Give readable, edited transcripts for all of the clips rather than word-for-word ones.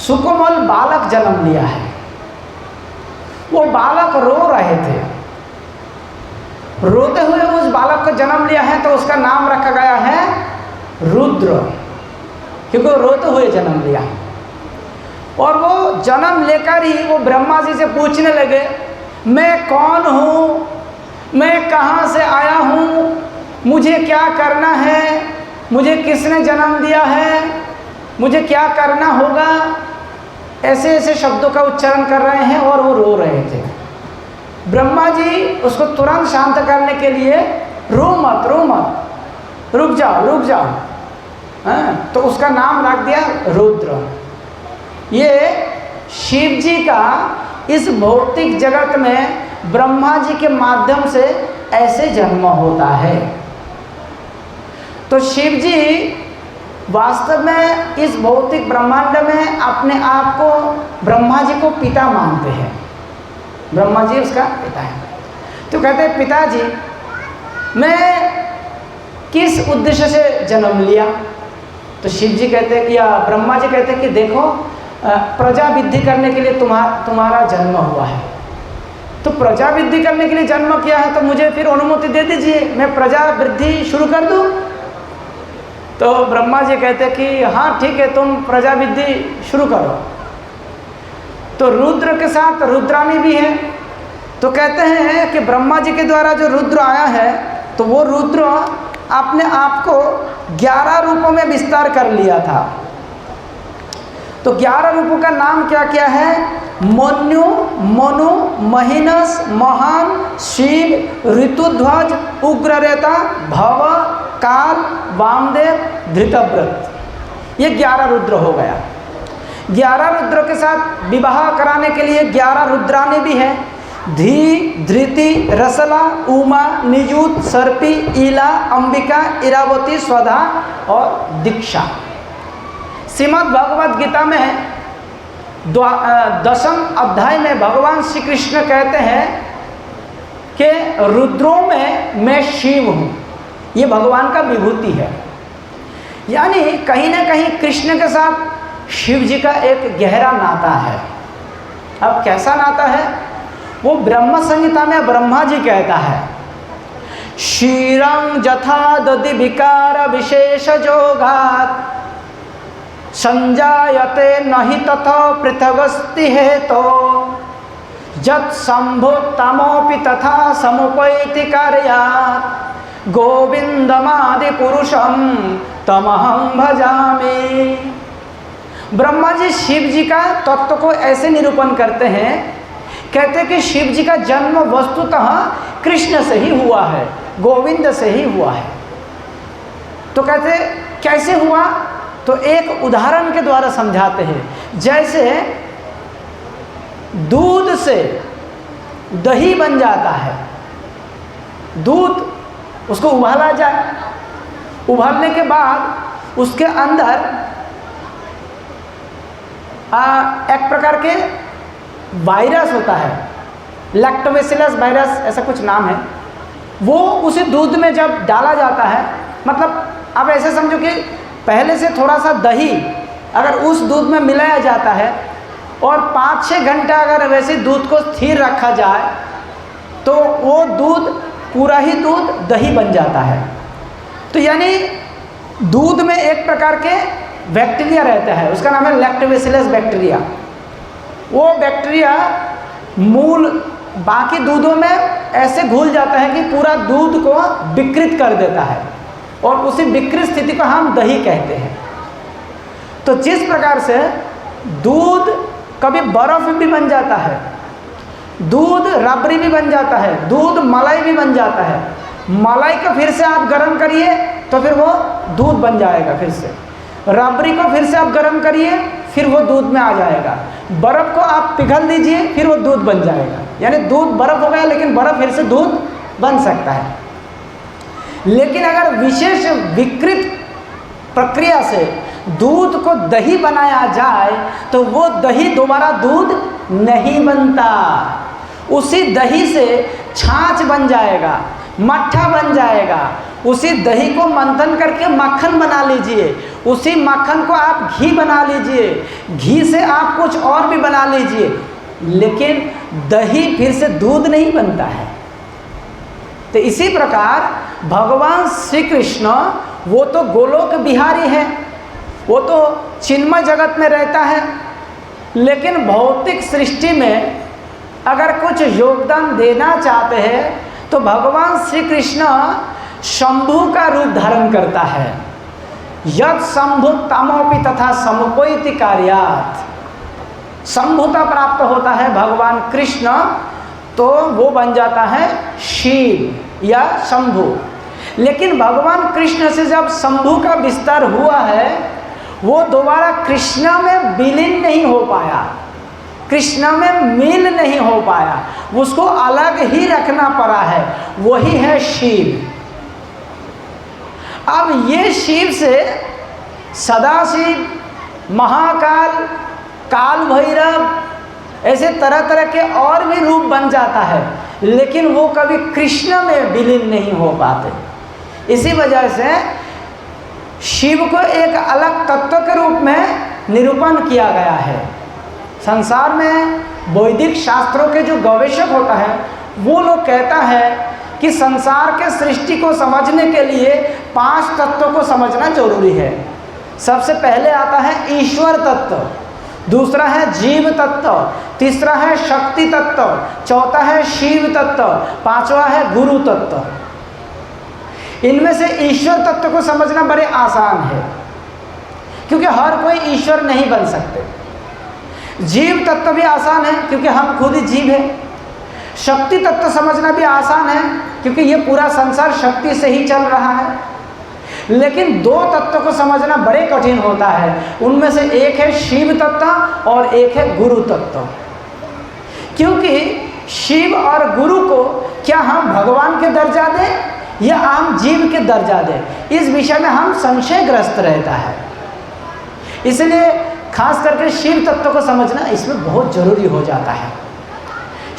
सुकोमल बालक जन्म लिया है। वो बालक रो रहे थे, रोते हुए उस बालक को जन्म लिया है, तो उसका नाम रखा गया है रुद्र, क्योंकि वो रोते हुए जन्म लिया। और वो जन्म लेकर ही वो ब्रह्मा जी से पूछने लगे, मैं कौन हूँ, मैं कहाँ से आया हूँ, मुझे क्या करना है, मुझे किसने जन्म दिया है, मुझे क्या करना होगा। ऐसे ऐसे शब्दों का उच्चारण कर रहे हैं और वो रो रहे थे। ब्रह्मा जी उसको तुरंत शांत करने के लिए, रो मत, रो मत, रुक जाओ, रुक जाओ, हाँ, तो उसका नाम रख दिया रुद्र। ये शिव जी का इस भौतिक जगत में ब्रह्मा जी के माध्यम से ऐसे जन्म होता है। तो शिव जी वास्तव में इस भौतिक ब्रह्मांड में अपने आप को ब्रह्मा जी को पिता मानते हैं। ब्रह्मा जी उसका पिता है। तो कहते हैं, पिताजी मैं किस उद्देश्य से जन्म लिया। तो शिव जी कहते हैं, या ब्रह्मा जी कहते हैं कि देखो, प्रजा वृद्धि करने के लिए तुम्हारा जन्म हुआ है। तो प्रजा वृद्धि करने के लिए जन्म किया है, तो मुझे फिर अनुमति दे दीजिए, मैं प्रजा वृद्धि शुरू कर दूं। तो ब्रह्मा जी कहते हैं कि हाँ ठीक है, तुम प्रजा वृद्धि शुरू करो। तो रुद्र के साथ रुद्रानी भी है। तो कहते हैं कि ब्रह्मा जी के द्वारा जो रुद्र आया है, तो वो रुद्र अपने आप को 11 रूपों में विस्तार कर लिया था। तो 11 रूपों का नाम क्या क्या है? मन्यु, मनु, महिनस, महान, शिव, ऋतुध्वज, उग्ररेता, भव, काल, वामदेव, धृतव्रत। ये 11 रुद्र हो गया। 11 रुद्र के साथ विवाह कराने के लिए 11 रुद्रानी भी है। धी, धृति, रसला, उमा, निजुत, सर्पी, ईला, अंबिका, इरावती, स्वधा और दीक्षा। श्रीमद् भगवद गीता में 10वें अध्याय में भगवान श्री कृष्ण कहते हैं कि रुद्रों में मैं शिव हूँ। ये भगवान का विभूति है। यानी कहीं ना कहीं कृष्ण के साथ शिव जी का एक गहरा नाता है। अब कैसा नाता है? वो ब्रह्म संहिता में ब्रह्मा जी कहता है, क्षीरं जथा दधि विकार विशेष जोगात् संजायते नहि तथा पृथगस्ति हेतो जत् संभुतमोपि तथा समुपैति कार्यात् गोविंदमादि पुरुषम तमहं भजामि। ब्रह्मा जी शिव जी का तत्व को ऐसे निरूपण करते हैं, कहते हैं कि शिव जी का जन्म वस्तुतः कृष्ण से ही हुआ है, गोविंद से ही हुआ है। तो कहते कैसे हुआ? तो एक उदाहरण के द्वारा समझाते हैं। जैसे दूध से दही बन जाता है, दूध उसको उबाला जाए, उबालने के बाद उसके अंदर एक प्रकार के वायरस होता है, लैक्टोबैसिलस वायरस ऐसा कुछ नाम है। वो उसी दूध में जब डाला जाता है, मतलब आप ऐसे समझो कि पहले से थोड़ा सा दही अगर उस दूध में मिलाया जाता है और 5-6 घंटा अगर वैसे दूध को स्थिर रखा जाए, तो वो दूध, पूरा ही दूध दही बन जाता है। तो यानी दूध में एक प्रकार के बैक्टीरिया रहता है, उसका नाम है लैक्टोबैसिलस बैक्टीरिया। वो बैक्टीरिया मूल बाकी दूधों में ऐसे घुल जाता है कि पूरा दूध को विकृत कर देता है, और उसी विकृत स्थिति को हम दही कहते हैं। तो जिस प्रकार से दूध कभी बर्फ भी बन जाता है, दूध रबड़ी भी बन जाता है, दूध मलाई भी बन जाता है। मलाई को फिर से आप गर्म करिए तो फिर वो दूध बन जाएगा। फिर से रबड़ी को फिर से आप गर्म करिए, फिर वो दूध में आ जाएगा। बर्फ़ को आप पिघल दीजिए, फिर वो दूध बन जाएगा। यानी दूध बर्फ़ हो गया, लेकिन बर्फ़ फिर से दूध बन सकता है। लेकिन अगर विशेष विकृत प्रक्रिया से दूध को दही बनाया जाए, तो वो दही दोबारा दूध नहीं बनता। उसी दही से छाछ बन जाएगा, मट्ठा बन जाएगा। उसी दही को मंथन करके मक्खन बना लीजिए, उसी मक्खन को आप घी बना लीजिए, घी से आप कुछ और भी बना लीजिए, लेकिन दही फिर से दूध नहीं बनता है। तो इसी प्रकार भगवान श्री कृष्ण वो तो गोलोक बिहारी है, वो तो चिन्मय जगत में रहता है, लेकिन भौतिक सृष्टि में अगर कुछ योगदान देना चाहते हैं तो भगवान श्री कृष्ण शंभु का रूप धारण करता है। यद शंभु तमोपि तथा समुपैति कार्यात्, शंभुता प्राप्त होता है भगवान कृष्ण तो वो बन जाता है शिव या शंभु। लेकिन भगवान कृष्ण से जब शंभु का विस्तार हुआ है वो दोबारा कृष्ण में विलीन नहीं हो पाया, कृष्ण में मिल नहीं हो पाया, उसको अलग ही रखना पड़ा है, वही है शिव। अब ये शिव से सदाशिव, महाकाल, काल भैरव ऐसे तरह तरह के और भी रूप बन जाता है, लेकिन वो कभी कृष्ण में विलीन नहीं हो पाते। इसी वजह से शिव को एक अलग तत्व के रूप में निरूपण किया गया है। संसार में वैदिक शास्त्रों के जो गवेषक होता है वो लोग कहता है कि संसार के सृष्टि को समझने के लिए 5 तत्वों को समझना जरूरी है। सबसे पहले आता है ईश्वर तत्व, दूसरा है जीव तत्व, तीसरा है शक्ति तत्व, चौथा है शिव तत्व, पांचवा है गुरु तत्व। इनमें से ईश्वर तत्व को समझना बड़े आसान है, क्योंकि हर कोई ईश्वर नहीं बन सकते। जीव तत्व भी आसान है, क्योंकि हम खुद ही जीव हैं। शक्ति तत्व समझना भी आसान है, क्योंकि ये पूरा संसार शक्ति से ही चल रहा है। लेकिन 2 तत्व को समझना बड़े कठिन होता है। उनमें से एक है शिव तत्व और एक है गुरु तत्व। क्योंकि शिव और गुरु को क्या हम भगवान के दर्जा दें या आम जीव के दर्जा दें, इस विषय में हम संशयग्रस्त रहता है। इसलिए खास करके शिव तत्व को समझना इसमें बहुत जरूरी हो जाता है।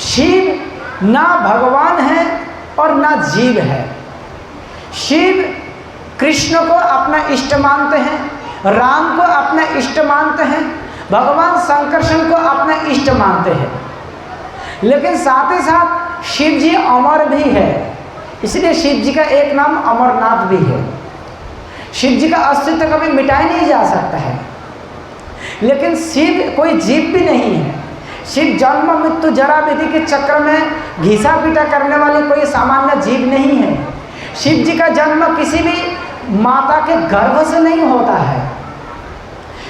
शिव ना भगवान है और ना जीव है। शिव कृष्ण को अपना इष्ट मानते हैं, राम को अपना इष्ट मानते हैं, भगवान शंकरशन को अपना इष्ट मानते हैं। लेकिन साथ ही साथ शिव जी अमर भी है, इसलिए शिव जी का एक नाम अमरनाथ भी है। शिव जी का अस्तित्व कभी मिटाया नहीं जा सकता है। लेकिन शिव कोई जीव भी नहीं है। शिव जन्म मृत्यु जरा विधि के चक्र में घिसा पीटा करने वाली कोई सामान्य जीव नहीं है। शिव जी का जन्म किसी भी माता के गर्भ से नहीं होता है।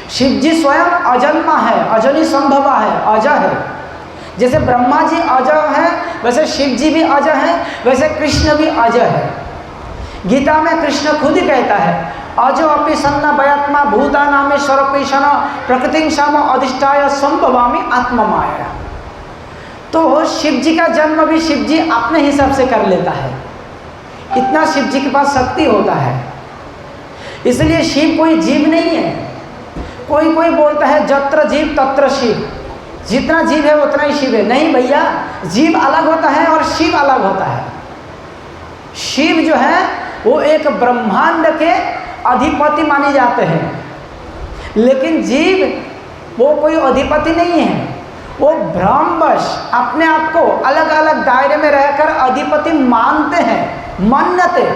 शिव जी स्वयं अजन्मा है, अजनी संभवा है, अजय है। जैसे ब्रह्मा जी अजय है, वैसे शिव जी भी अजय है, वैसे कृष्ण भी अजय है। गीता में कृष्ण खुद ही कहता है, अजो अपि सन्ना वयात्मा भूता नामे स्वरूपेशन प्रकृति साम अधिष्ठाय संभवामी आत्ममाया। तो शिव जी का जन्म भी शिव जी अपने हिसाब से कर लेता है, इतना शिव जी के पास शक्ति होता है। इसलिए शिव कोई जीव नहीं है। कोई कोई बोलता है जत्र जीव तत्र शिव, जितना जीव है उतना ही शिव है। नहीं भैया, जीव अलग होता है और शिव अलग होता है। शिव जो है वो एक ब्रह्मांड के अधिपति माने जाते हैं, लेकिन जीव वो कोई अधिपति नहीं है। वो भ्रमवश अपने आप को अलग अलग दायरे में रहकर अधिपति मानते हैं, मान्यते।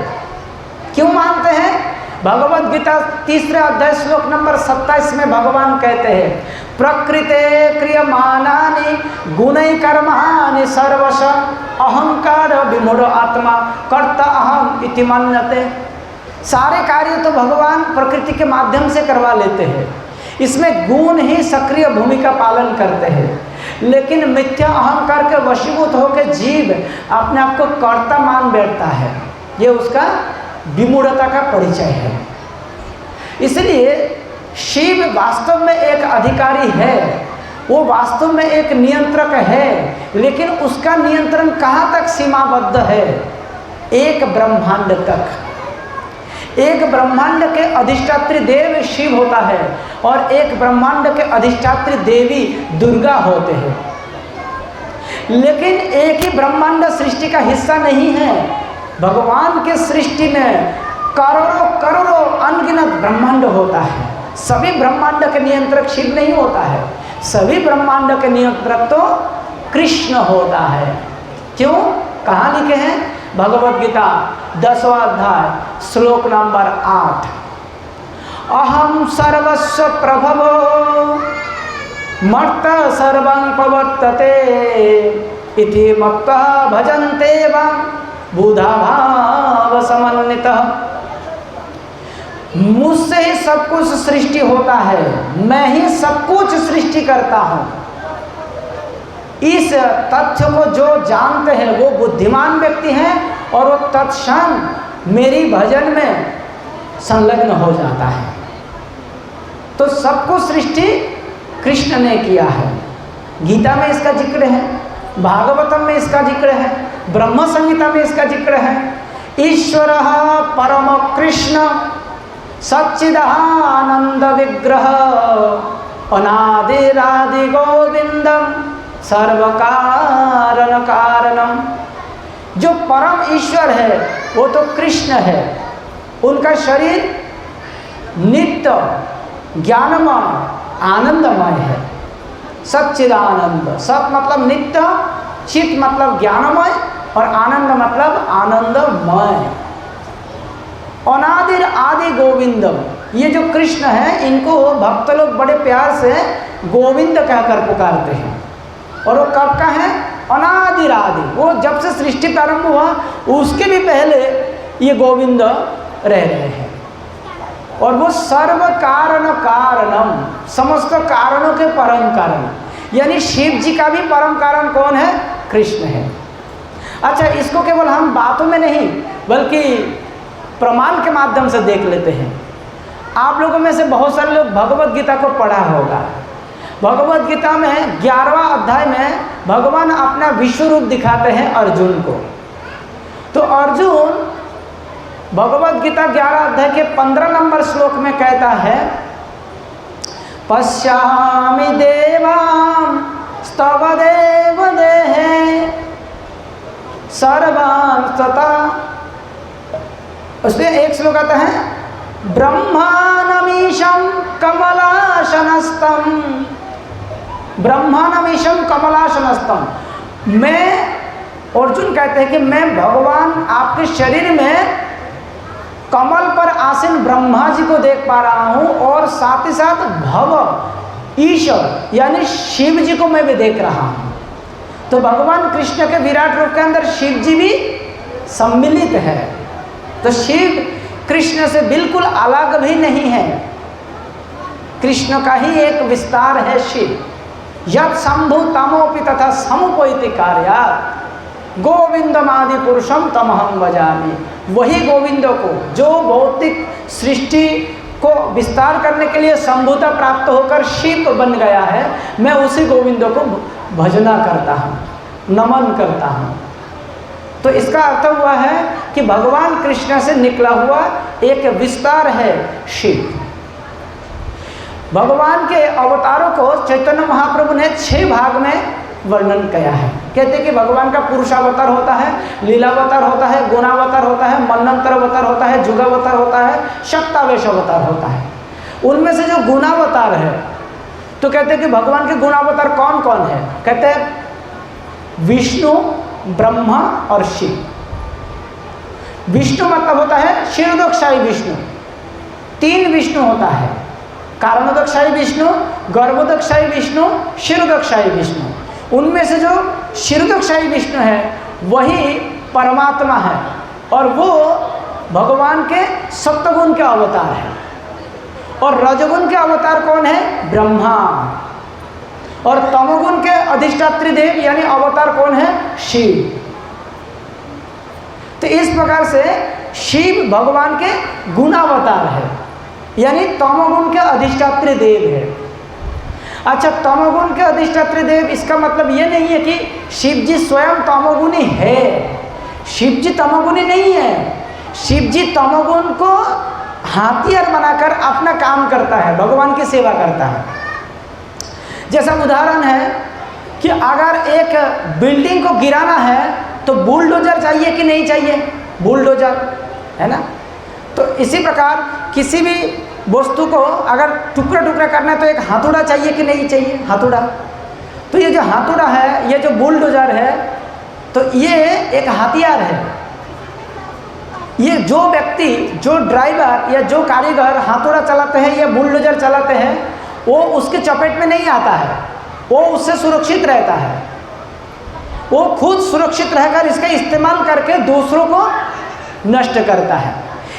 क्यों मानते हैं? भगवद गीता 3 अध्याय श्लोक नंबर 27 में भगवान कहते हैं, प्रकृते क्रियमाणानि गुणै कर्माणि सर्वश अहंकार विमूढ़ आत्मा कर्ता अहम इति मन्यते। सारे कार्य तो भगवान प्रकृति के माध्यम से करवा लेते हैं, इसमें गुण ही सक्रिय भूमिका पालन करते हैं। लेकिन मिथ्या अहंकार के वशीभूत होकर जीव अपने आप को कर्ता मान बैठता है, ये उसका विमूढ़ता का परिचय है। इसलिए शिव वास्तव में एक अधिकारी है, वो वास्तव में एक नियंत्रक है, लेकिन उसका नियंत्रण कहाँ तक सीमाबद्ध है? एक ब्रह्मांड तक। एक ब्रह्मांड के अधिष्ठात्री देव शिव होता है और एक ब्रह्मांड के अधिष्ठात्री देवी दुर्गा होते हैं। लेकिन एक ही ब्रह्मांड सृष्टि का हिस्सा नहीं है। भगवान के सृष्टि में करोड़ों करोड़ों अनगिनत ब्रह्मांड होता है। सभी ब्रह्मांड के नियंत्रक शिव नहीं होता है, सभी ब्रह्मांड के नियंत्रक तो कृष्ण होता है। क्यों? कहाँ लिखे हैं? भगवद गीता 10वां अध्याय श्लोक नंबर 8, अहम सर्वस्व प्रभवो मत्त सर्वं प्रवर्तते इति मत्वा भजन्ते वं बुधा भाव समन्वितः। मुझसे ही सब कुछ सृष्टि होता है, मैं ही सब कुछ सृष्टि करता हूँ। इस तथ्य को जो जानते हैं वो बुद्धिमान व्यक्ति हैं और वो तत्क्षण मेरी भजन में संलग्न हो जाता है। तो सब कुछ सृष्टि कृष्ण ने किया है। गीता में इसका जिक्र है, भागवतम में इसका जिक्र है, ब्रह्म संहिता में इसका जिक्र है। ईश्वर परम कृष्ण सच्चिदानंद विग्रह अनादिरादि गोविंदम सर्व कारण कारणम। जो परम ईश्वर है वो तो कृष्ण है। उनका शरीर नित्य ज्ञानमय आनंदमय है। सच्चिदानंद, सत मतलब नित्य, चित मतलब ज्ञानमय और आनंद मतलब आनंदमय। अनादिर आदि गोविंदम, ये जो कृष्ण है इनको भक्त लोग बड़े प्यार से गोविंद कहकर पुकारते हैं। और वो कब का है? अनादिर आदि, वो जब से सृष्टि प्रारंभ हुआ उसके भी पहले ये गोविंद रह रहे हैं। और वो सर्व कारण कारणम, समस्त कारणों के परम कारण, यानी शिव जी का भी परम कारण कौन है? कृष्ण है। अच्छा, इसको केवल हम बातों में नहीं बल्कि प्रमाण के माध्यम से देख लेते हैं। आप लोगों में से बहुत सारे लोग भगवद गीता को पढ़ा होगा। भगवद गीता में 11वां अध्याय में भगवान अपना विश्व रूप दिखाते हैं अर्जुन को। तो अर्जुन भगवद गीता 11 अध्याय के 15 नंबर श्लोक में कहता है, पश्यामि देवां स्तव देव देहे सर्वान् तथा। उसमें एक श्लोक आता है, ब्रह्मानमीशं कमलासनस्थं, ब्रह्मानमीशं कमलासनस्थं। मैं, अर्जुन कहते हैं कि मैं भगवान आपके शरीर में कमल पर आसीन ब्रह्मा जी को देख पा रहा हूँ और साथ ही साथ भव ईश्वर यानी शिव जी को मैं भी देख रहा हूँ। तो भगवान कृष्ण के विराट रूप के अंदर शिव जी भी सम्मिलित है। तो शिव कृष्ण से बिल्कुल अलग भी नहीं है, कृष्ण का ही एक विस्तार है शिव। यत् शंभु तमोपि तथा समुपैति कार्यात् गोविंदमादि पुरुषम तमहं भजामि। वही गोविंद को जो भौतिक सृष्टि को विस्तार करने के लिए शंभुता प्राप्त होकर शिव बन गया है, मैं उसी गोविंद को भजना करता हूँ, नमन करता हूँ। तो इसका अर्थ हुआ है कि भगवान कृष्ण से निकला हुआ एक विस्तार है शिव। भगवान के अवतारों को चैतन्य महाप्रभु ने 6 भाग में वर्णन किया है। कहते हैं कि भगवान का पुरुषावतार होता है, लीलावतार होता है, गुणावतार होता है, मनंतर अवतार होता है, जुगावतार होता है, शक्तावेश अवतार होता है। उनमें से जो गुणावतार है तो कहते हैं कि भगवान के गुणावतार कौन कौन है? कहते हैं विष्णु, ब्रह्मा और शिव। विष्णु मतलब होता है क्षीरोदकशाही विष्णु। 3 विष्णु होता है, कारणोदकशाही विष्णु, गर्भोदकशाही विष्णु, क्षीरोदकशाही विष्णु। उनमें से जो क्षीरोदकशाही विष्णु है वही परमात्मा है और वो भगवान के सत्वगुण के अवतार है। और रजोगुण के अवतार कौन है? ब्रह्मा। और तमोगुण के अधिष्ठात्री देव यानी अवतार कौन है? शिव। तो इस प्रकार से शिव भगवान के गुणावतार है यानी तमोगुण के अधिष्ठात्री देव है। अच्छा, तमोगुण के अधिष्ठात्री देव, इसका मतलब ये नहीं है कि शिव जी स्वयं तमोगुणी है। शिव जी तमोगुणी नहीं है। शिव जी तमोगुण को हाथियार बनाकर अपना काम करता है, भगवान की सेवा करता है। जैसा उदाहरण है कि अगर एक बिल्डिंग को गिराना है तो बुलडोजर चाहिए कि नहीं चाहिए? बुलडोजर है ना। तो इसी प्रकार किसी भी वस्तु को अगर टुकड़ा टुकड़ा करना है तो एक हथौड़ा चाहिए कि नहीं चाहिए, हथौड़ा। तो ये जो हथौड़ा है, ये जो बुलडोजर है, तो ये एक हथियार है। ये जो व्यक्ति, जो ड्राइवर या जो कारीगर हथौड़ा चलाते हैं या बुलडोजर चलाते हैं, वो उसके चपेट में नहीं आता है, वो उससे सुरक्षित रहता है। वो खुद सुरक्षित रहकर इसका इस्तेमाल करके दूसरों को नष्ट करता है।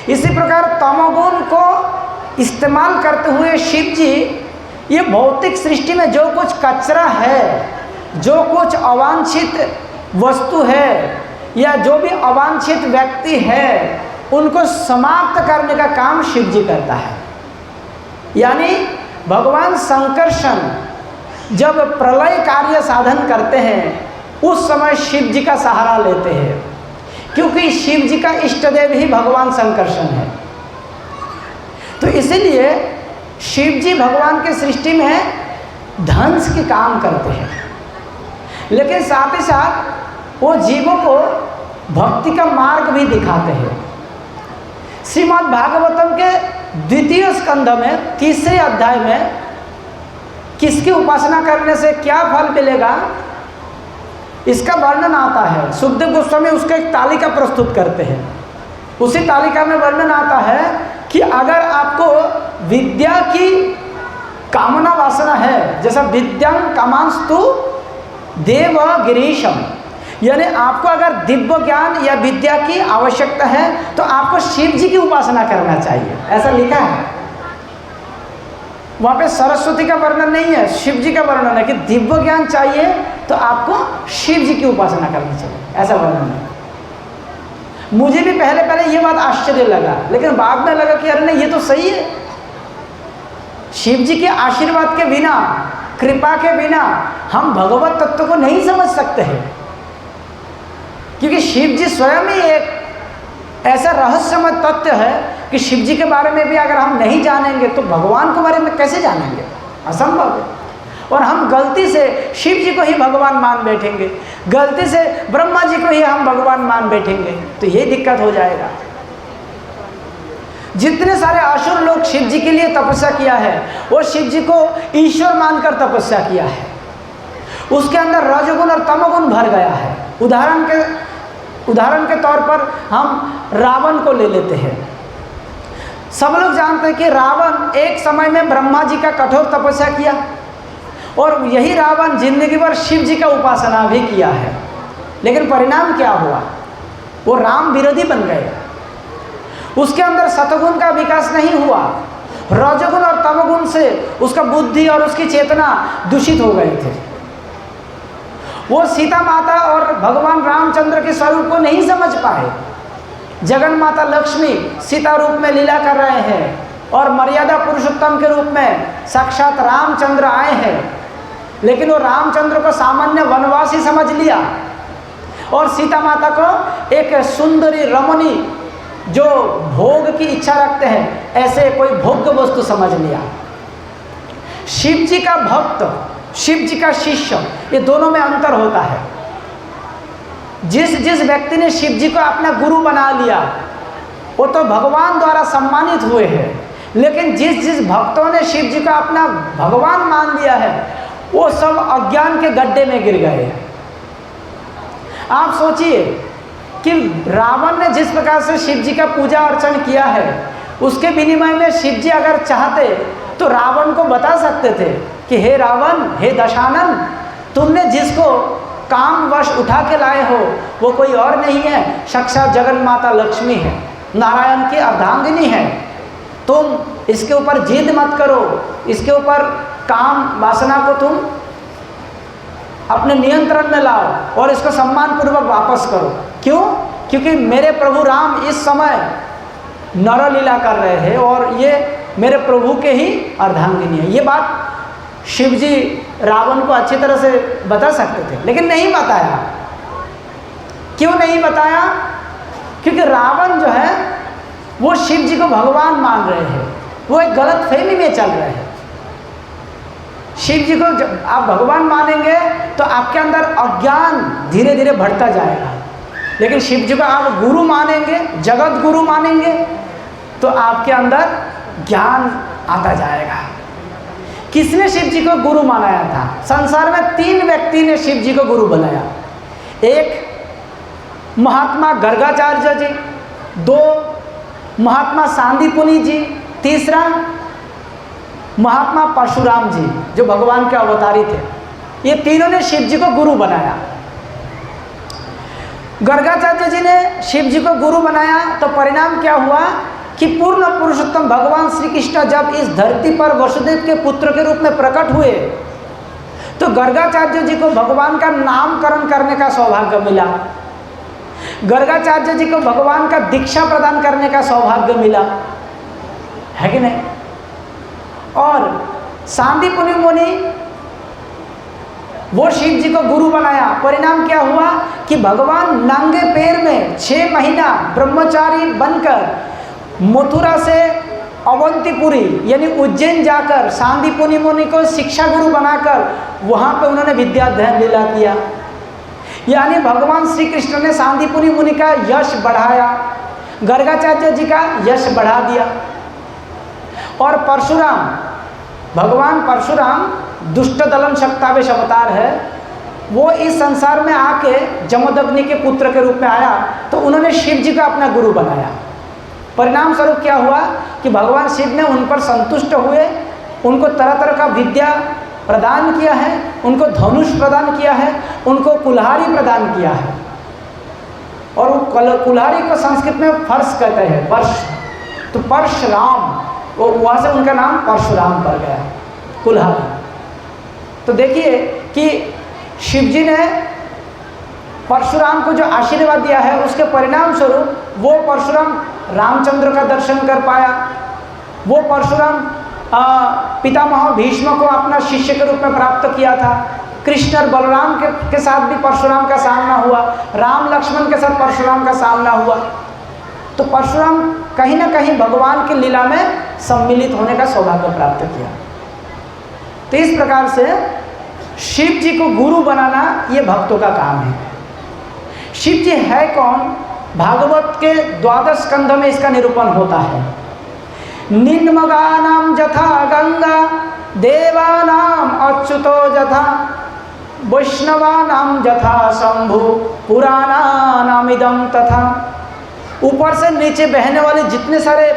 इसी प्रकार तमोगुण को इस्तेमाल करते हुए शिव जी ये भौतिक सृष्टि में जो कुछ कचरा है, जो कुछ अवांछित वस्तु है या जो भी अवांछित व्यक्ति है, उनको समाप्त करने का काम शिव जी करता है। यानी भगवान संकर्षण जब प्रलय कार्य साधन करते हैं उस समय शिव जी का सहारा लेते हैं, क्योंकि शिव जी का इष्ट देव ही भगवान संकर्षण है। तो इसीलिए शिव जी भगवान के सृष्टि में ध्वंस के काम करते हैं, लेकिन साथ ही साथ वो जीवों को भक्ति का मार्ग भी दिखाते हैं। श्रीमद् भागवतम के द्वितीय स्कंध में 3 अध्याय में किसकी उपासना करने से क्या फल मिलेगा, इसका वर्णन आता है। सुखदेव गोस्वामी उसका एक तालिका प्रस्तुत करते हैं। उसी तालिका में वर्णन आता है कि अगर आपको विद्या की कामना वासना है, जैसा विद्यां कामांस्तु देव गिरीशम, यानी आपको अगर दिव्य ज्ञान या विद्या की आवश्यकता है तो आपको शिव जी की उपासना करना चाहिए, ऐसा लिखा है। वहाँ पे सरस्वती का वर्णन नहीं है, शिव जी का वर्णन है कि दिव्य ज्ञान चाहिए तो आपको शिव जी की उपासना करनी चाहिए, ऐसा वर्णन है। मुझे भी पहले ये बात आश्चर्य लगा, लेकिन बाद में लगा कि अरे नहीं, ये तो सही है। शिव जी के आशीर्वाद के बिना, कृपा के बिना हम भगवत तत्व को नहीं समझ सकते हैं, क्योंकि शिव जी स्वयं ही एक ऐसा रहस्यमय तत्व है कि शिव जी के बारे में भी अगर हम नहीं जानेंगे तो भगवान के बारे में कैसे जानेंगे, असंभव है। और हम गलती से शिव जी को ही भगवान मान बैठेंगे, गलती से ब्रह्मा जी को ही हम भगवान मान बैठेंगे, तो ये दिक्कत हो जाएगा। जितने सारे असुर लोग शिव जी के लिए तपस्या किया है, वो शिव जी को ईश्वर मानकर तपस्या किया है, उसके अंदर रजोगुण और तमोगुण भर गया है। उदाहरण के तौर पर हम रावण को ले लेते हैं। सब लोग जानते हैं कि रावण एक समय में ब्रह्मा जी का कठोर तपस्या किया, और यही रावण जिंदगी भर शिव जी का उपासना भी किया है, लेकिन परिणाम क्या हुआ, वो राम विरोधी बन गए। उसके अंदर सतगुण का विकास नहीं हुआ, रजोगुण और तमोगुण से उसका बुद्धि और उसकी चेतना दूषित हो गए थे। वो सीता माता और भगवान रामचंद्र के स्वरूप को नहीं समझ पाए। जगन माता लक्ष्मी सीता रूप में लीला कर रहे हैं और मर्यादा पुरुषोत्तम के रूप में साक्षात रामचंद्र आए हैं, लेकिन वो रामचंद्र को सामान्य वनवासी समझ लिया और सीता माता को एक सुंदरी रमणी जो भोग की इच्छा रखते हैं, ऐसे कोई भोग्य वस्तु समझ लिया। शिव जी का भक्त, शिव जी का शिष्य, ये दोनों में अंतर होता है। जिस व्यक्ति ने शिव जी को अपना गुरु बना लिया वो तो भगवान द्वारा सम्मानित हुए हैं, लेकिन जिस भक्तों ने शिव जी को अपना भगवान मान लिया है वो सब अज्ञान के गड्ढे में गिर गए। आप सोचिए कि रावण ने जिस प्रकार से शिव जी का पूजा अर्चन किया है, उसके विनिमय में शिव जी अगर चाहते तो रावण को बता सकते थे कि हे रावण, हे दशानन, तुमने जिसको कामवश उठा के लाए हो वो कोई और नहीं है, साक्षात जगन माता लक्ष्मी है, नारायण की अर्धांगिनी है। तुम इसके ऊपर जिद मत करो, इसके ऊपर काम वासना को तुम अपने नियंत्रण में लाओ और इसको सम्मान पूर्वक वापस करो। क्यों? क्योंकि मेरे प्रभु राम इस समय नर लीला कर रहे हैं और ये मेरे प्रभु के ही अर्धांगिनी है। ये बात शिव जी रावण को अच्छी तरह से बता सकते थे, लेकिन नहीं बताया। क्यों नहीं बताया? क्योंकि रावण जो है वो शिव जी को भगवान मान रहे हैं, वो एक गलत फहमी में चल रहे हैं। शिव जी को जब आप भगवान मानेंगे तो आपके अंदर अज्ञान धीरे धीरे बढ़ता जाएगा, लेकिन शिव जी को आप गुरु मानेंगे, जगत गुरु मानेंगे, तो आपके अंदर ज्ञान आता जाएगा। किसने शिव जी को गुरु बनाया था? संसार में 3 व्यक्ति ने शिव जी को गुरु बनाया। एक महात्मा गर्गाचार्य जी, 2 महात्मा सांदीपुनि जी, तीसरा महात्मा परशुराम जी जो भगवान के अवतारी थे। ये तीनों ने शिव जी को गुरु बनाया। गर्गाचार्य जी ने शिव जी को गुरु बनाया तो परिणाम क्या हुआ कि पूर्ण पुरुषोत्तम भगवान श्री कृष्ण जब इस धरती पर वसुदेव के पुत्र के रूप में प्रकट हुए तो गर्गाचार्य जी को भगवान का नामकरण करने का सौभाग्य मिला। गर्गाचार्य जी को भगवान का दीक्षा प्रदान करने का सौभाग्य मिला, है कि नहीं? और सांदीपुनि मुनि वो शिव जी को गुरु बनाया। परिणाम क्या हुआ कि भगवान नंगे पैर में 6 महीना ब्रह्मचारी बनकर मथुरा से अवंतीपुरी यानी उज्जैन जाकर सांदीपुनि मुनि को शिक्षा गुरु बनाकर वहाँ पे उन्होंने विद्या अध्ययन लीला किया। यानी भगवान श्री कृष्ण ने सांदीपुनि मुनि का यश बढ़ाया, गर्गाचार्य जी का यश बढ़ा दिया। और परशुराम, भगवान परशुराम दुष्ट दलन शक्तावेश अवतार है, वो इस संसार में आके जमदग्नि के पुत्र के रूप में आया तो उन्होंने शिव जी का अपना गुरु बनाया। परिणाम स्वरूप क्या हुआ कि भगवान शिव ने उन पर संतुष्ट हुए, उनको तरह तरह का विद्या प्रदान किया है, उनको धनुष प्रदान किया है, उनको कुल्हाड़ी प्रदान किया है। और वो कुल्हाड़ी को संस्कृत में फर्श कहते हैं, वर्ष। तो परशुराम, वो वहाँ से उनका नाम परशुराम पड़ गया, कुल्हाड़ी। तो देखिए कि शिव जी ने परशुराम को जो आशीर्वाद दिया है उसके परिणाम स्वरूप वो परशुराम रामचंद्र का दर्शन कर पाया। वो परशुराम पितामह भीष्म को अपना शिष्य के रूप में प्राप्त किया था। कृष्ण और बलराम के साथ भी परशुराम का सामना हुआ, राम लक्ष्मण के साथ परशुराम का सामना हुआ। तो परशुराम कहीं ना कहीं भगवान की लीला में सम्मिलित होने का सौभाग्य प्राप्त किया। तो इस प्रकार से शिव जी को गुरु बनाना ये भक्तों का काम है। शिव जी है कौन? भागवत के 12 स्कंध में इसका निरूपण होता है। निन्मगानां यथा गंगा देवानां अच्युतो यथा वैष्णवानां यथा शंभु पुराणानामिदं तथा। ऊपर से नीचे बहने वाले जितने सारे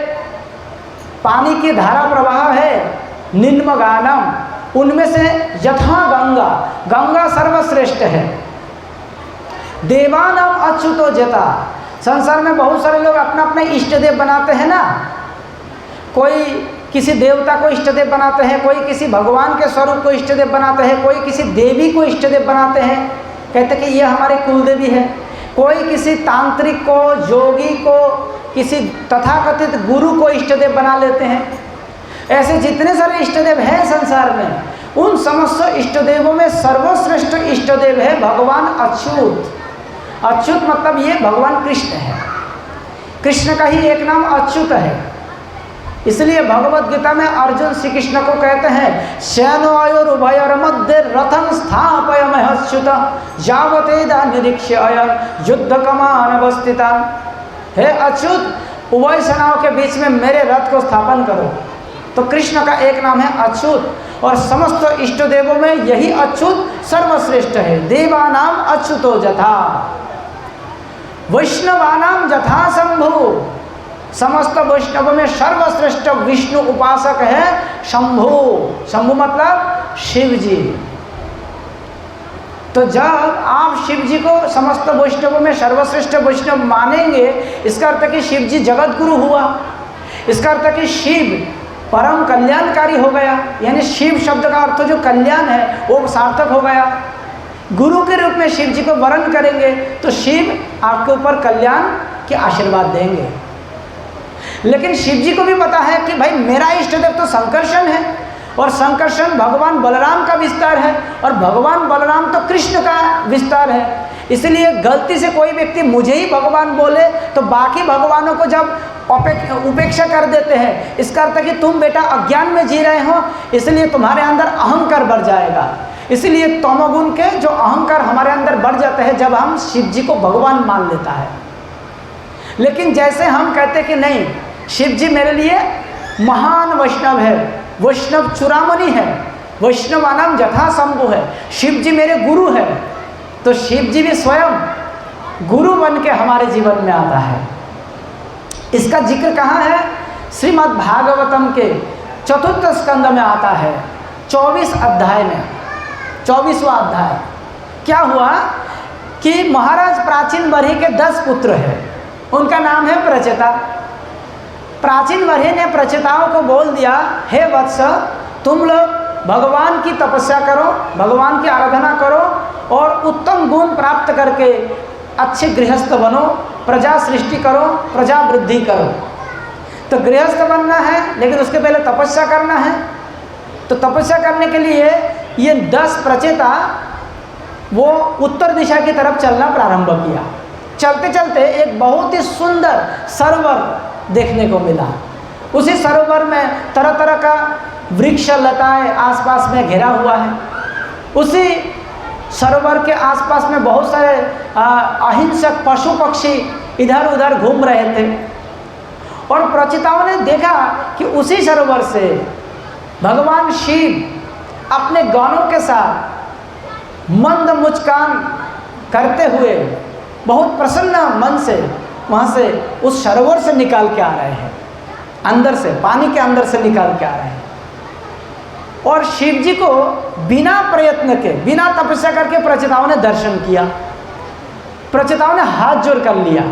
पानी की धारा प्रवाह है निन्मगानम, उनमें से यथा गंगा, गंगा सर्वश्रेष्ठ है। देवानाम अच्युतो जता, संसार में बहुत सारे लोग अपना अपने इष्ट देव बनाते हैं ना। कोई किसी देवता को इष्ट देव बनाते हैं, कोई किसी भगवान के स्वरूप को इष्ट देव बनाते हैं, कोई किसी देवी को इष्ट देव बनाते हैं, कहते कि ये हमारे कुल देवी है। कोई किसी तांत्रिक को, योगी को, किसी तथाकथित गुरु को इष्ट देव बना लेते हैं। ऐसे जितने सारे इष्ट देव हैं संसार में, उन समस्त इष्ट देवों में सर्वश्रेष्ठ इष्ट देव है भगवान अच्युत। अच्युत मतलब ये भगवान कृष्ण है। कृष्ण का ही एक नाम अच्युत है। इसलिए भगवत गीता में अर्जुन श्री कृष्ण को कहते हैं शयनोरुभयोर मध्य रथम स्थापयमच्युत यावतेदा निरीक्ष्य युद्ध कमान अवस्थितान। हे अच्युत, उभय सेनाओं के बीच में मेरे रथ को स्थापन करो। तो कृष्ण का एक नाम है अच्युत और समस्त इष्ट देवों में यही अच्युत सर्वश्रेष्ठ है। देवानाम अच्युतो जथा वैष्णवानाम जथा शंभु, समस्त वैष्णव में सर्वश्रेष्ठ विष्णु उपासक है शंभु। शंभु मतलब शिव जी। तो जब आप शिव जी को समस्त वैष्णव में सर्वश्रेष्ठ वैष्णव मानेंगे, इसका अर्थ है कि शिव जी जगत गुरु हुआ। इसका अर्थ है कि शिव परम कल्याणकारी हो गया, यानी शिव शब्द का अर्थ जो कल्याण है वो सार्थक हो गया। गुरु के रूप में शिव जी को वरण करेंगे तो शिव आपके ऊपर कल्याण के आशीर्वाद देंगे। लेकिन शिव जी को भी पता है कि भाई मेरा इष्ट देव तो संकर्षण है और संकर्षण भगवान बलराम का विस्तार है और भगवान बलराम तो कृष्ण का विस्तार है। इसलिए गलती से कोई व्यक्ति मुझे ही भगवान बोले तो बाकी भगवानों को जब उपेक्षा कर देते हैं, इसका अर्थ है कि तुम बेटा अज्ञान में जी रहे हो, इसलिए तुम्हारे अंदर अहंकार बढ़ जाएगा। इसलिए तमोगुण के जो अहंकार हमारे अंदर बढ़ जाते हैं जब हम शिव जी को भगवान मान लेता है। लेकिन जैसे हम कहते कि नहीं, शिव जी मेरे लिए महान वैष्णव है, वैष्णव चूड़ामणि है, वैष्णवानाम जथा शंभु है, शिव जी मेरे गुरु है। तो शिव जी भी स्वयं गुरु बन के हमारे जीवन में आता है। इसका जिक्र कहाँ है? श्रीमद् भागवतम के 4th स्कंद में आता है, 24 अध्याय में, 24वां अध्याय। क्या हुआ कि महाराज प्राचीन बरही के 10 पुत्र हैं, उनका नाम है प्रचेता। प्राचीन बरही ने प्रचेताओं को बोल दिया, हे वत्स, तुम लोग भगवान की तपस्या करो, भगवान की आराधना करो और उत्तम गुण प्राप्त करके अच्छे गृहस्थ बनो, प्रजा सृष्टि करो, प्रजा वृद्धि करो। तो गृहस्थ बनना है, लेकिन उसके पहले तपस्या करना है। तो तपस्या करने के लिए ये 10 प्रचेता वो उत्तर दिशा की तरफ चलना प्रारंभ किया। चलते चलते एक बहुत ही सुंदर सरोवर देखने को मिला। उसी सरोवर में तरह तरह का वृक्ष लताएं आसपास में घिरा हुआ है। उसी सरोवर के आसपास में बहुत सारे अहिंसक पशु पक्षी इधर उधर घूम रहे थे। और प्रचेताओं ने देखा कि उसी सरोवर से भगवान शिव अपने गणों के साथ मंद मुस्कान करते हुए बहुत प्रसन्न मन से वहाँ से उस सरोवर से निकाल के आ रहे हैं, अंदर से, पानी के अंदर से निकाल के आ रहे हैं। और शिव जी को बिना प्रयत्न के, बिना तपस्या करके प्रचेताओं ने दर्शन किया। प्रचेताओं ने हाथ जोड़ कर लिया।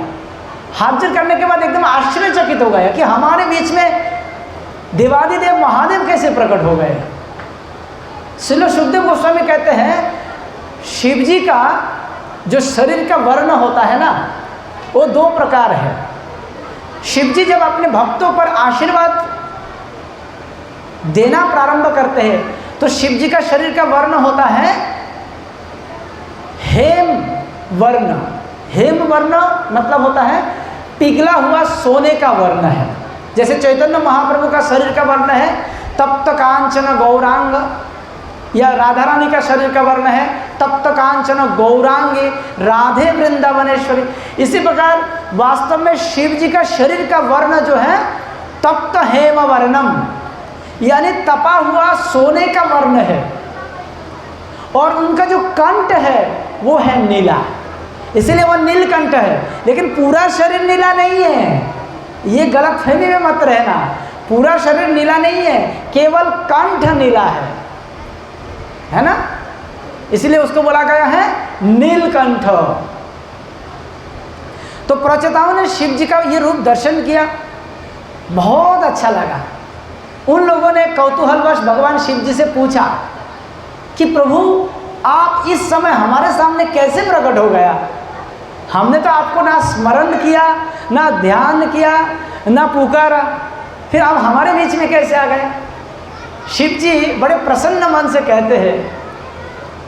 हाथ जोड़ करने के बाद एकदम आश्चर्यचकित हो गया कि हमारे बीच में देवादिदेव महादेव कैसे प्रकट हो गए। श्रील सुखदेव गोस्वामी कहते हैं, शिव जी का जो शरीर का वर्ण होता है ना, वो 2 प्रकार है। शिव जी जब अपने भक्तों पर आशीर्वाद देना प्रारंभ करते हैं तो शिव जी का शरीर का वर्ण होता है हेम वर्ण। हेम वर्ण मतलब होता है पिघला हुआ सोने का वर्ण है। जैसे चैतन्य महाप्रभु का शरीर का वर्ण है तप्त कांचन गौरांग, या राधा रानी का शरीर का वर्ण है तप्त कांचन गौरांगी राधे वृंदावनेश्वरी। इसी प्रकार वास्तव में शिव जी का शरीर का वर्ण जो है तप्त हेम वर्णम, यानी तपा हुआ सोने का वर्ण है। और उनका जो कंठ है वो है नीला, इसीलिए वो नीलकंठ है। लेकिन पूरा शरीर नीला नहीं है, ये गलत फहमी में मत रहना। पूरा शरीर नीला नहीं है, केवल कंठ नीला है ना, इसलिए उसको बोला गया है नीलकंठ। तो प्रचेताओं ने शिव जी का ये रूप दर्शन किया, बहुत अच्छा लगा। उन लोगों ने कौतूहलवश भगवान शिव जी से पूछा कि प्रभु आप इस समय हमारे सामने कैसे प्रकट हो गया? हमने तो आपको ना स्मरण किया, ना ध्यान किया, ना पुकारा, फिर आप हमारे बीच में कैसे आ गए? शिव जी बड़े प्रसन्न मन से कहते हैं,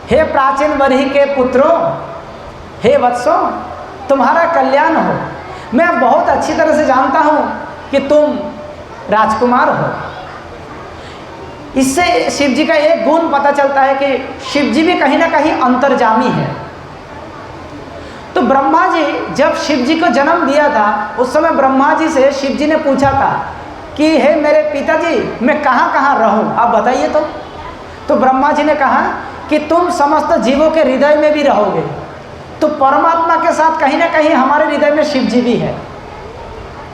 हे प्राचीन बरही के पुत्रों, हे वत्सों, तुम्हारा कल्याण हो। मैं बहुत अच्छी तरह से जानता हूँ कि तुम राजकुमार हो। इससे शिव जी का एक गुण पता चलता है कि शिव जी भी कहीं ना कहीं अंतर्जामी है। तो ब्रह्मा जी जब शिव जी को जन्म दिया था, उस समय ब्रह्मा जी से शिव जी ने पूछा था कि हे मेरे पिताजी, मैं कहाँ कहाँ रहूँ, आप बताइए। तो ब्रह्मा जी ने कहा कि तुम समस्त जीवों के हृदय में भी रहोगे। तो परमात्मा के साथ कहीं ना कहीं हमारे हृदय में शिव जी भी है।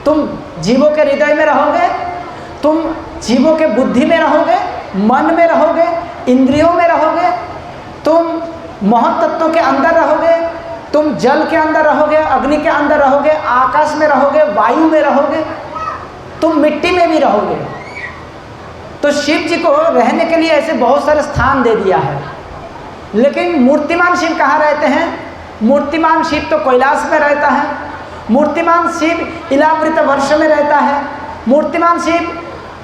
तुम जीवों के हृदय में रहोगे, तुम जीवों के बुद्धि में रहोगे, मन में रहोगे, इंद्रियों में रहोगे, तुम महत्त्वों के अंदर रहोगे, तुम जल के अंदर रहोगे, अग्नि के अंदर रहोगे, आकाश में रहोगे, वायु में रहोगे, तुम मिट्टी में भी रहोगे। तो शिव जी को रहने के लिए ऐसे बहुत सारे स्थान दे दिया है। लेकिन मूर्तिमान शिव कहाँ रहते हैं? मूर्तिमान शिव तो कैलाश में रहता है, मूर्तिमान शिव इलावृत वर्ष में रहता है, मूर्तिमान शिव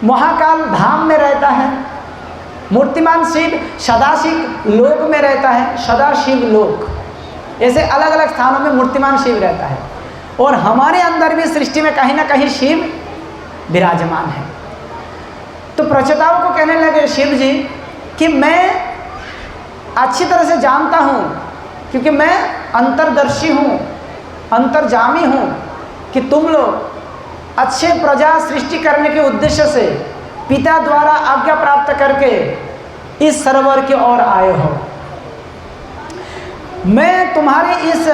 महाकाल धाम में रहता है, मूर्तिमान शिव सदाशिव लोक में रहता है, सदाशिव लोक। ऐसे अलग अलग स्थानों में मूर्तिमान शिव रहता है। और हमारे अंदर भी सृष्टि में कहीं ना कहीं शिव विराजमान है। तो प्रचेताओं को कहने लगे शिव जी कि मैं अच्छी तरह से जानता हूँ, क्योंकि मैं अंतर्दर्शी हूँ, अंतर्जामी हूँ, कि तुम लोग अच्छे प्रजा सृष्टि करने के उद्देश्य से पिता द्वारा आज्ञा प्राप्त करके इस सरोवर की ओर आए हो। मैं तुम्हारे इस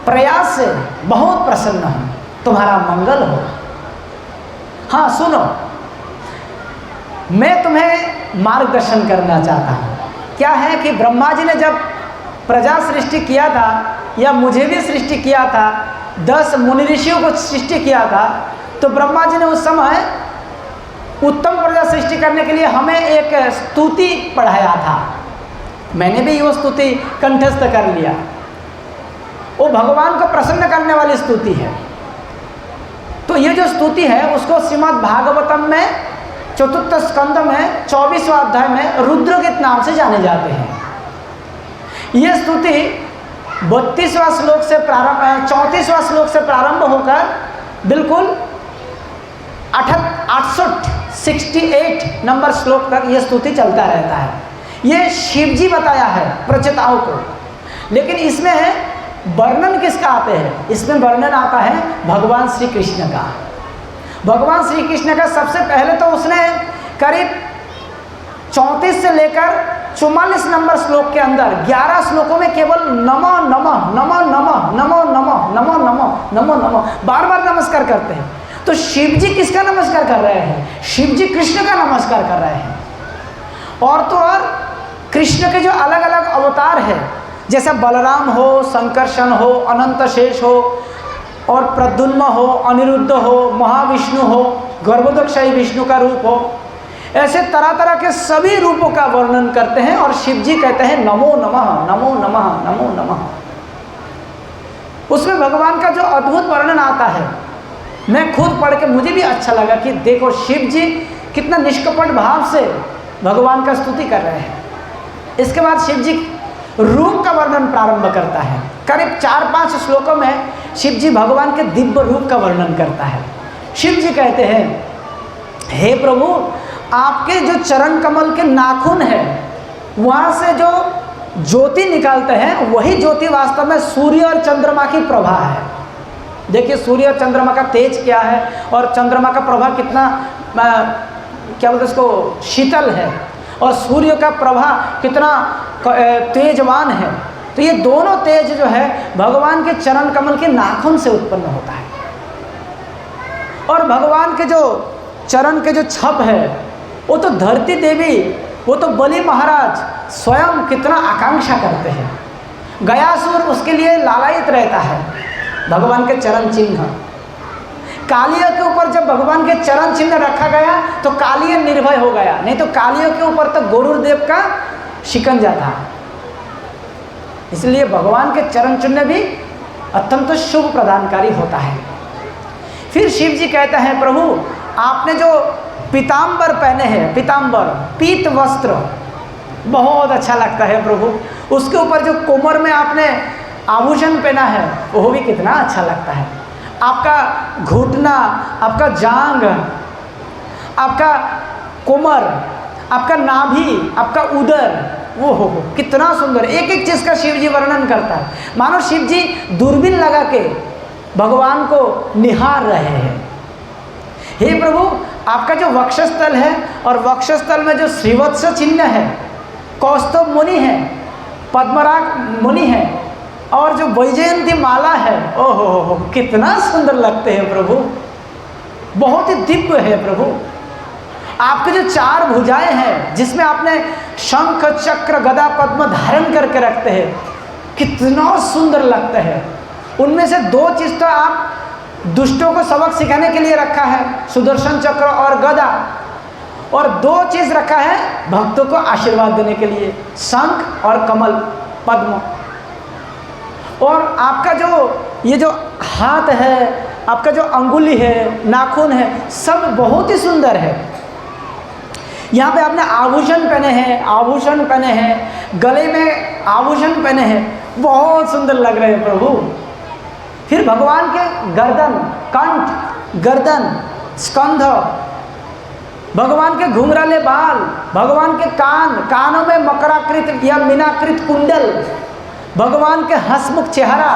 प्रयास से बहुत प्रसन्न हूँ, तुम्हारा मंगल हो। हाँ सुनो, मैं तुम्हें मार्गदर्शन करना चाहता हूँ। क्या है कि ब्रह्मा जी ने जब प्रजा सृष्टि किया था, या मुझे भी सृष्टि किया था, 10 मुनि ऋषियों को सृष्टि किया था, तो ब्रह्मा जी ने उस समय उत्तम प्रजा सृष्टि करने के लिए हमें एक स्तुति पढ़ाया था। मैंने भी वो स्तुति कंठस्थ कर लिया। वो भगवान को प्रसन्न करने वाली स्तुति है। तो ये जो स्तुति है उसको श्रीमद् भागवतम में 4th स्कंद में 24वां अध्याय में रुद्रगीत नाम से जाने जाते हैं। ये स्तुति 32वां श्लोक से प्रारंभ 34वां श्लोक से प्रारंभ होकर बिल्कुल 68 नंबर श्लोक तक ये स्तुति चलता रहता है। ये शिव जी बताया है प्रचेताओं को, लेकिन इसमें वर्णन किसका आते हैं? इसमें वर्णन आता है भगवान श्री कृष्ण का। भगवान श्री कृष्ण का सबसे पहले तो उसने करीब 34 से लेकर 44 नंबर श्लोक के अंदर 11 श्लोकों में केवल नमो नमः नमो नमः नमो नमः नमो नमः नमो नमः बार बार नमस्कार करते हैं। तो शिव जी किसका नमस्कार कर रहे हैं? शिव जी कृष्ण का नमस्कार कर रहे हैं। और तो और कृष्ण के जो अलग अलग अवतार है, जैसे बलराम हो, संकर्षण हो, अनंत शेष हो, और प्रद्युम्न हो, अनिरुद्ध हो, महाविष्णु हो, गर्भोदक्षयी विष्णु का रूप हो, ऐसे तरह तरह के सभी रूपों का वर्णन करते हैं। और शिव जी कहते हैं नमो नमः नमो नमः नमो नमः। उसमें भगवान का जो अद्भुत वर्णन आता है, मैं खुद पढ़ के मुझे भी अच्छा लगा कि देखो शिव जी कितना निष्कपट भाव से भगवान का स्तुति कर रहे हैं। इसके बाद शिव जी रूप का वर्णन प्रारंभ करता है। करीब 4-5 श्लोकों में शिव जी भगवान के दिव्य रूप का वर्णन करता है। शिव जी कहते हैं हे प्रभु, आपके जो चरण कमल के नाखून है वहाँ से जो ज्योति निकालते हैं, वही ज्योति वास्तव में सूर्य और चंद्रमा की प्रभा है। देखिए सूर्य और चंद्रमा का तेज क्या है, और चंद्रमा का प्रभा कितना क्या बोलते उसको शीतल है, और सूर्य का प्रभा कितना तेजवान है। तो ये दोनों तेज जो है भगवान के चरण कमल के नाखून से उत्पन्न होता है। और भगवान के जो चरण के जो छप है वो तो धरती देवी, वो तो बलि महाराज स्वयं कितना आकांक्षा करते हैं। गयासुर उसके लिए लालायित रहता है, भगवान के चरण चिन्ह। कालिया के ऊपर जब भगवान के चरण चिन्ह रखा गया तो कालिया निर्भय हो गया, नहीं तो कालिया के ऊपर तो गरुड़देव का शिकंजा था। इसलिए भगवान के चरण चिन्ह भी अत्यंत शुभ प्रदानकारी होता है। फिर शिव जी कहते हैं प्रभु, आपने जो पीताम्बर पहने हैं, पीताम्बर पीत वस्त्र बहुत अच्छा लगता है प्रभु। उसके ऊपर जो कोमर में आपने आभूषण पहना है वो भी कितना अच्छा लगता है। आपका घुटना, आपका जांग, आपका कोमर, आपका नाभि, आपका उदर, वो हो कितना सुंदर। एक एक चीज़ का शिव जी वर्णन करता है, मानो शिव जी दूरबीन लगा के भगवान को निहार रहे हैं। हे प्रभु, आपका जो वक्षस्थल है और वक्षस्थल में जो श्रीवत्स चिन्ह है, कौस्तुभ मुनि है, पद्मराग मुनि है, और जो वैजयंती माला है, ओहो कितना सुंदर लगते हैं प्रभु, बहुत ही दिव्य है प्रभु। आपके जो 4 भुजाएं हैं जिसमें आपने शंख चक्र गदा पद्म धारण करके रखते हैं, कितना सुंदर लगता है। उनमें से 2 चीज़ तो आप दुष्टों को सबक सिखाने के लिए रखा है, सुदर्शन चक्र और गदा, और 2 चीज़ रखा है भक्तों को आशीर्वाद देने के लिए, शंख और कमल पद्म। और आपका जो ये जो हाथ है, आपका जो अंगुली है, नाखून है, सब बहुत ही सुंदर है। यहाँ पे आपने आभूषण पहने हैं, आभूषण पहने हैं, गले में आभूषण पहने हैं, बहुत सुंदर लग रहे हैं प्रभु। फिर भगवान के गर्दन, कंठ, गर्दन, स्कंध, भगवान के घुंघराले बाल, भगवान के कान, कानों में मकराकृत या मीनाकृत कुंडल, भगवान के हंसमुख चेहरा,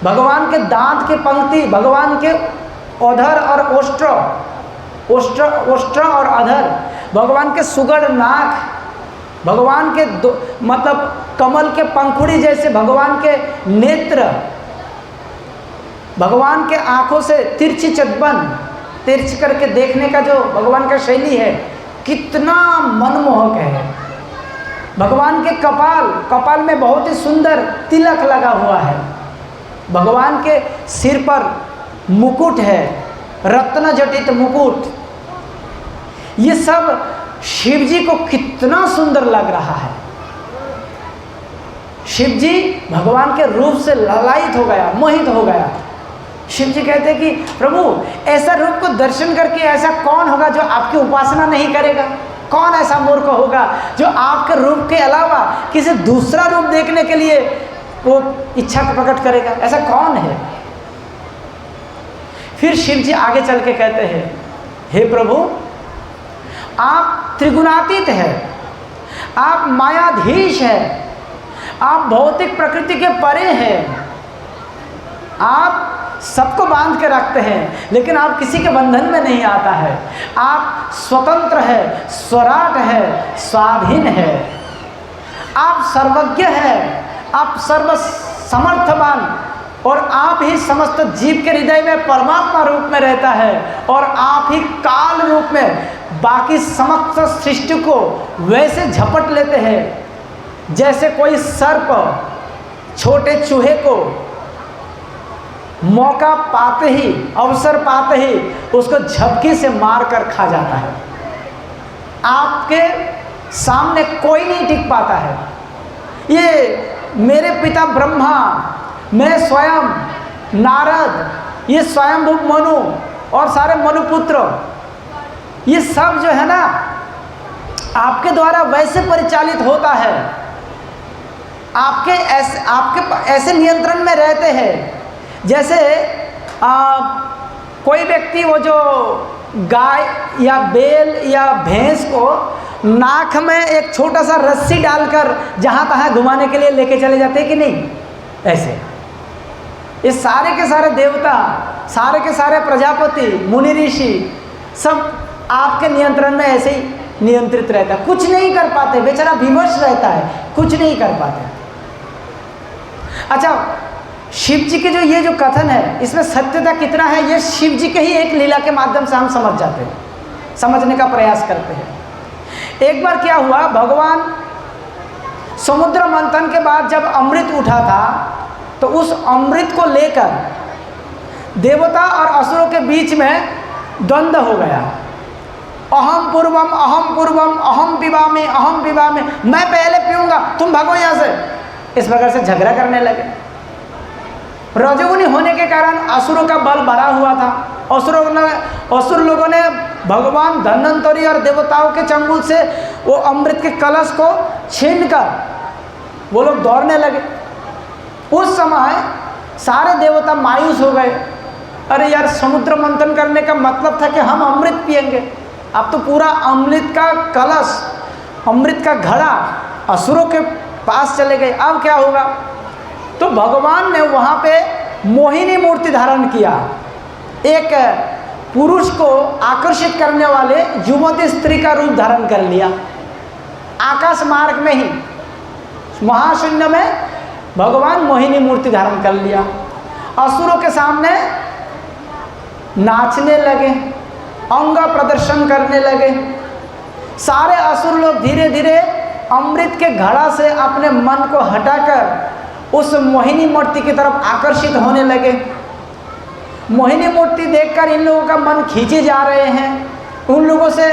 भगवान के दांत की पंक्ति, भगवान के अधर और ओष्ठ और अधर, भगवान के सुगढ़ नाक, भगवान के मतलब कमल के पंखुड़ी जैसे भगवान के नेत्र, भगवान के आंखों से तिरछी चतबन, तिरछ करके देखने का जो भगवान का शैली है कितना मनमोहक है। भगवान के कपाल में बहुत ही सुंदर तिलक लगा हुआ है। भगवान के सिर पर मुकुट है, रत्न जटित मुकुट। ये सब शिव जी को कितना सुंदर लग रहा है। शिव जी भगवान के रूप से ललायित हो गया, मोहित हो गया। शिव जी कहते हैं कि प्रभु ऐसा रूप को दर्शन करके ऐसा कौन होगा जो आपकी उपासना नहीं करेगा? कौन ऐसा मूर्ख होगा जो आपके रूप के अलावा किसी दूसरा रूप देखने के लिए वो इच्छा प्रकट करेगा? ऐसा कौन है? फिर शिव जी आगे चल के कहते हैं, हे प्रभु आप त्रिगुणातीत है, आप मायाधीश है, आप भौतिक प्रकृति के परे हैं, आप सबको बांध के रखते हैं लेकिन आप किसी के बंधन में नहीं आता है। आप स्वतंत्र है, स्वराट है, स्वाधीन है, आप सर्वज्ञ है, आप सर्व समर्थवान, और आप ही समस्त जीव के हृदय में परमात्मा रूप में रहता है, और आप ही काल रूप में बाकी समस्त सृष्टि को वैसे झपट लेते हैं जैसे कोई सर्प छोटे चूहे को मौका पाते ही, अवसर पाते ही उसको झपकी से मार कर खा जाता है। आपके सामने कोई नहीं टिक पाता है। ये मेरे पिता ब्रह्मा, मैं स्वयं नारद, ये स्वयंभू मनु और सारे मनुपुत्र, ये सब जो है ना आपके द्वारा वैसे परिचालित होता है, आपके ऐसे नियंत्रण में रहते हैं जैसे कोई व्यक्ति वो जो गाय या बैल या भैंस को नाक में एक छोटा सा रस्सी डालकर जहाँ तहाँ घुमाने के लिए लेके चले जाते हैं कि नहीं? ऐसे ये सारे के सारे देवता, सारे के सारे प्रजापति, मुनि ऋषि सब आपके नियंत्रण में ऐसे ही नियंत्रित रहता है। कुछ नहीं कर पाते, बेचारा विवश रहता है, कुछ नहीं कर पाते। अच्छा, शिव जी के ये जो कथन है इसमें सत्यता कितना है, ये शिव जी के ही एक लीला के माध्यम से हम समझ जाते हैं, समझने का प्रयास करते हैं। एक बार क्या हुआ, भगवान समुद्र मंथन के बाद जब अमृत उठा था तो उस अमृत को लेकर देवता और असुरों के बीच में द्वंद्व हो गया। अहम पूर्वम अहम पूर्वम, अहम पिबामी अहम पिबामी, मैं पहले पीऊंगा, तुम भागो यहाँ से। इस प्रकार से झगड़ा करने लगे। रजोगुनी होने के कारण असुरों का बल भरा हुआ था। असुर लोगों ने भगवान धन्वंतरी और देवताओं के चंगुल से वो अमृत के कलश को छीनकर वो लोग दौड़ने लगे। उस समय सारे देवता मायूस हो गए। अरे यार, समुद्र मंथन करने का मतलब था कि हम अमृत पिएंगे, अब तो पूरा अमृत का कलश, अमृत का घड़ा असुरों के पास चले गए, अब क्या होगा? तो भगवान ने वहाँ पे मोहिनी मूर्ति धारण किया, एक पुरुष को आकर्षित करने वाले युवती स्त्री का रूप धारण कर लिया। आकाश मार्ग में ही महाशून्य में भगवान मोहिनी मूर्ति धारण कर लिया। असुरों के सामने नाचने लगे, अंग प्रदर्शन करने लगे। सारे असुर लोग धीरे धीरे अमृत के घड़ा से अपने मन को हटाकर उस मोहिनी मूर्ति की तरफ आकर्षित होने लगे। मोहिनी मूर्ति देखकर इन लोगों का मन खींचे जा रहे हैं, उन लोगों से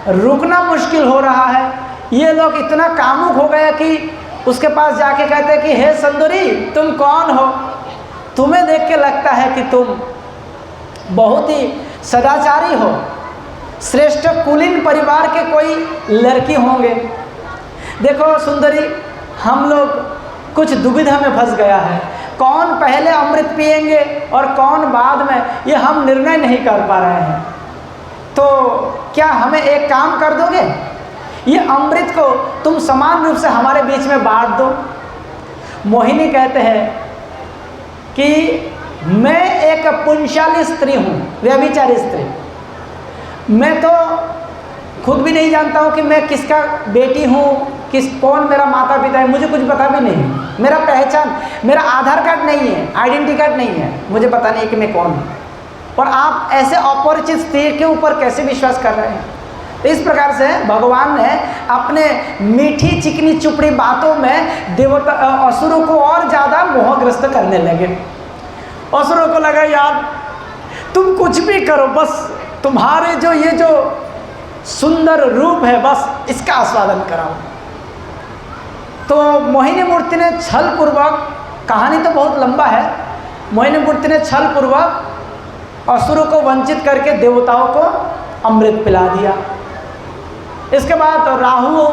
रुकना मुश्किल हो रहा है। ये लोग इतना कामुक हो गए कि उसके पास जाके कहते हैं कि हे सुंदरी, तुम कौन हो? तुम्हें देख के लगता है कि तुम बहुत ही सदाचारी हो, श्रेष्ठ कुलीन परिवार के कोई लड़की होंगे। देखो सुंदरी, हम लोग कुछ दुविधा में फंस गया है, कौन पहले अमृत पिएंगे और कौन बाद में, ये हम निर्णय नहीं कर पा रहे हैं। तो क्या हमें एक काम कर दोगे, ये अमृत को तुम समान रूप से हमारे बीच में बांट दो। मोहिनी कहते हैं कि मैं एक एक पुंशाली स्त्री हूँ, व्यभिचारी स्त्री। मैं तो खुद भी नहीं जानता हूँ कि मैं किसका बेटी हूँ, कौन मेरा माता पिता है, मुझे कुछ पता भी नहीं। मेरा पहचान, मेरा आधार कार्ड नहीं है, आइडेंटिटी कार्ड नहीं है, मुझे पता नहीं है कि मैं कौन हूँ। और आप ऐसे अपरिचित स्त्री के ऊपर कैसे विश्वास कर रहे हैं? तो इस प्रकार से भगवान ने अपने मीठी चिकनी चुपड़ी बातों में देवता असुरों को और ज़्यादा मोहग्रस्त करने लगे। असुरों को लगा यार तुम कुछ भी करो, बस तुम्हारे ये जो सुंदर रूप है बस इसका आस्वादन कराओ। तो मोहिनी मूर्ति ने छल पूर्वक, कहानी तो बहुत लंबा है, मोहिनी मूर्ति ने छल पूर्वक असुरों को वंचित करके देवताओं को अमृत पिला दिया। इसके बाद राहु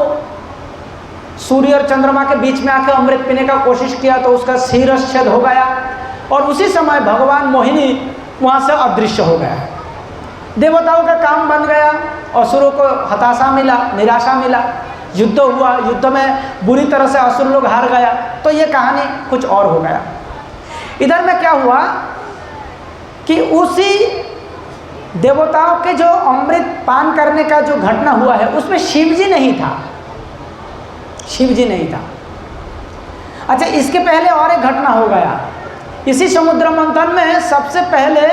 सूर्य और चंद्रमा के बीच में आके अमृत पीने का कोशिश किया तो उसका शिरच्छेद हो गया और उसी समय भगवान मोहिनी वहाँ से अदृश्य हो गया। देवताओं का काम बन गया, असुरों को हताशा मिला, निराशा मिला, युद्ध हुआ, युद्ध में बुरी तरह से असुर लोग हार गया। तो ये कहानी कुछ और हो गया। इधर में क्या हुआ कि उसी देवताओं के जो अमृत पान करने का जो घटना हुआ है उसमें शिव जी नहीं था, शिव जी नहीं था। अच्छा, इसके पहले और एक घटना हो गया। इसी समुद्र मंथन में सबसे पहले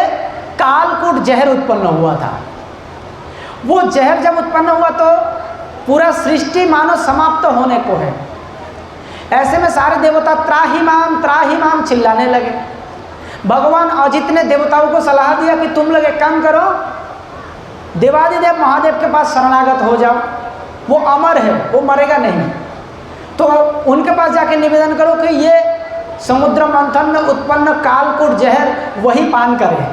कालकूट जहर उत्पन्न हुआ था। वो जहर जब उत्पन्न हुआ तो पूरा सृष्टि मानो समाप्त होने को है। ऐसे में सारे देवता त्राही माम चिल्लाने लगे। भगवान अजित ने देवताओं को सलाह दिया कि तुम लोग एक काम करो, देवादिदेव महादेव के पास शरणागत हो जाओ, वो अमर है, वो मरेगा नहीं। तो उनके पास जाके निवेदन करो कि ये समुद्र मंथन में उत्पन्न कालकूट जहर वही पान करे।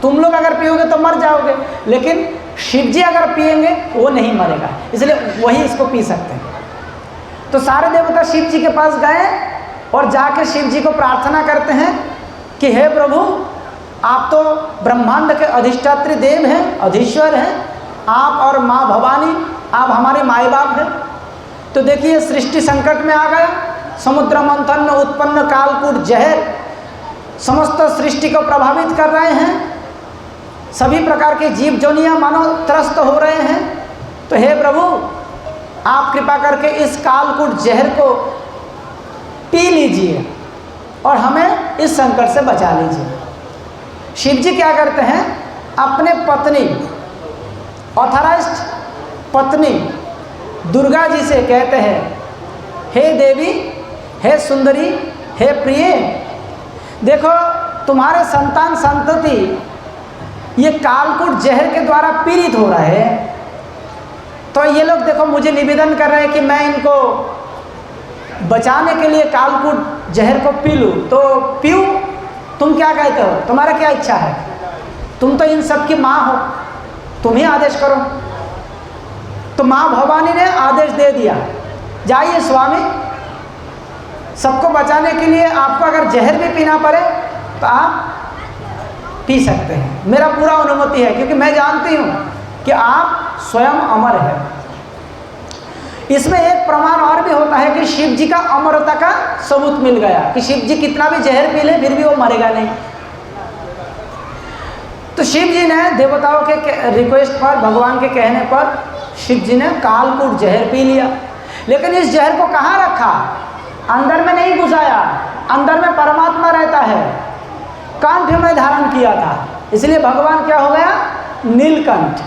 तुम लोग अगर पियोगे तो मर जाओगे, लेकिन शिव जी अगर पिएंगे वो नहीं मरेगा, इसलिए वही इसको पी सकते हैं। तो सारे देवता शिव जी के पास गए और जाके शिव जी को प्रार्थना करते हैं कि हे प्रभु, आप तो ब्रह्मांड के अधिष्ठात्री देव हैं, अधीश्वर हैं, आप और माँ भवानी, आप हमारे माई बाप हैं। तो देखिए सृष्टि संकट में आ गया, समुद्र मंथन में उत्पन्न कालकूट जहर समस्त सृष्टि को प्रभावित कर रहे हैं, सभी प्रकार के जीव जोनियाँ मानो त्रस्त हो रहे हैं। तो हे प्रभु, आप कृपा करके इस कालकूट जहर को पी लीजिए और हमें इस संकट से बचा लीजिए। शिव जी क्या करते हैं, अपने पत्नी, ऑथराइज्ड पत्नी दुर्गा जी से कहते हैं, हे देवी, हे सुंदरी, हे प्रिय, देखो तुम्हारे संतान संतति ये कालकूट जहर के द्वारा पीड़ित हो रहे हैं। तो ये लोग देखो मुझे निवेदन कर रहे हैं कि मैं इनको बचाने के लिए कालकूट जहर को पी लूँ, तो पीऊँ? तुम क्या कहते हो, तुम्हारा क्या इच्छा है? तुम तो इन सब की माँ हो, तुम ही आदेश करो। तो माँ भवानी ने आदेश दे दिया, जाइए स्वामी, सबको बचाने के लिए आपको अगर जहर भी पीना पड़े तो आप पी सकते हैं, मेरा पूरा अनुमति है, क्योंकि मैं जानती हूँ कि आप स्वयं अमर है। इसमें एक प्रमाण और भी होता है कि शिव जी का अमरता का सबूत मिल गया कि शिव जी कितना भी जहर पी ले फिर भी वो मरेगा नहीं। तो शिव जी ने देवताओं के रिक्वेस्ट पर, भगवान के कहने पर शिव जी ने कालकूट जहर पी लिया। लेकिन इस जहर को कहाँ रखा? अंदर में नहीं घुसाया, अंदर में परमात्मा रहता है, कंठ में धारण किया था, इसलिए भगवान क्या हो गया? नीलकंठ।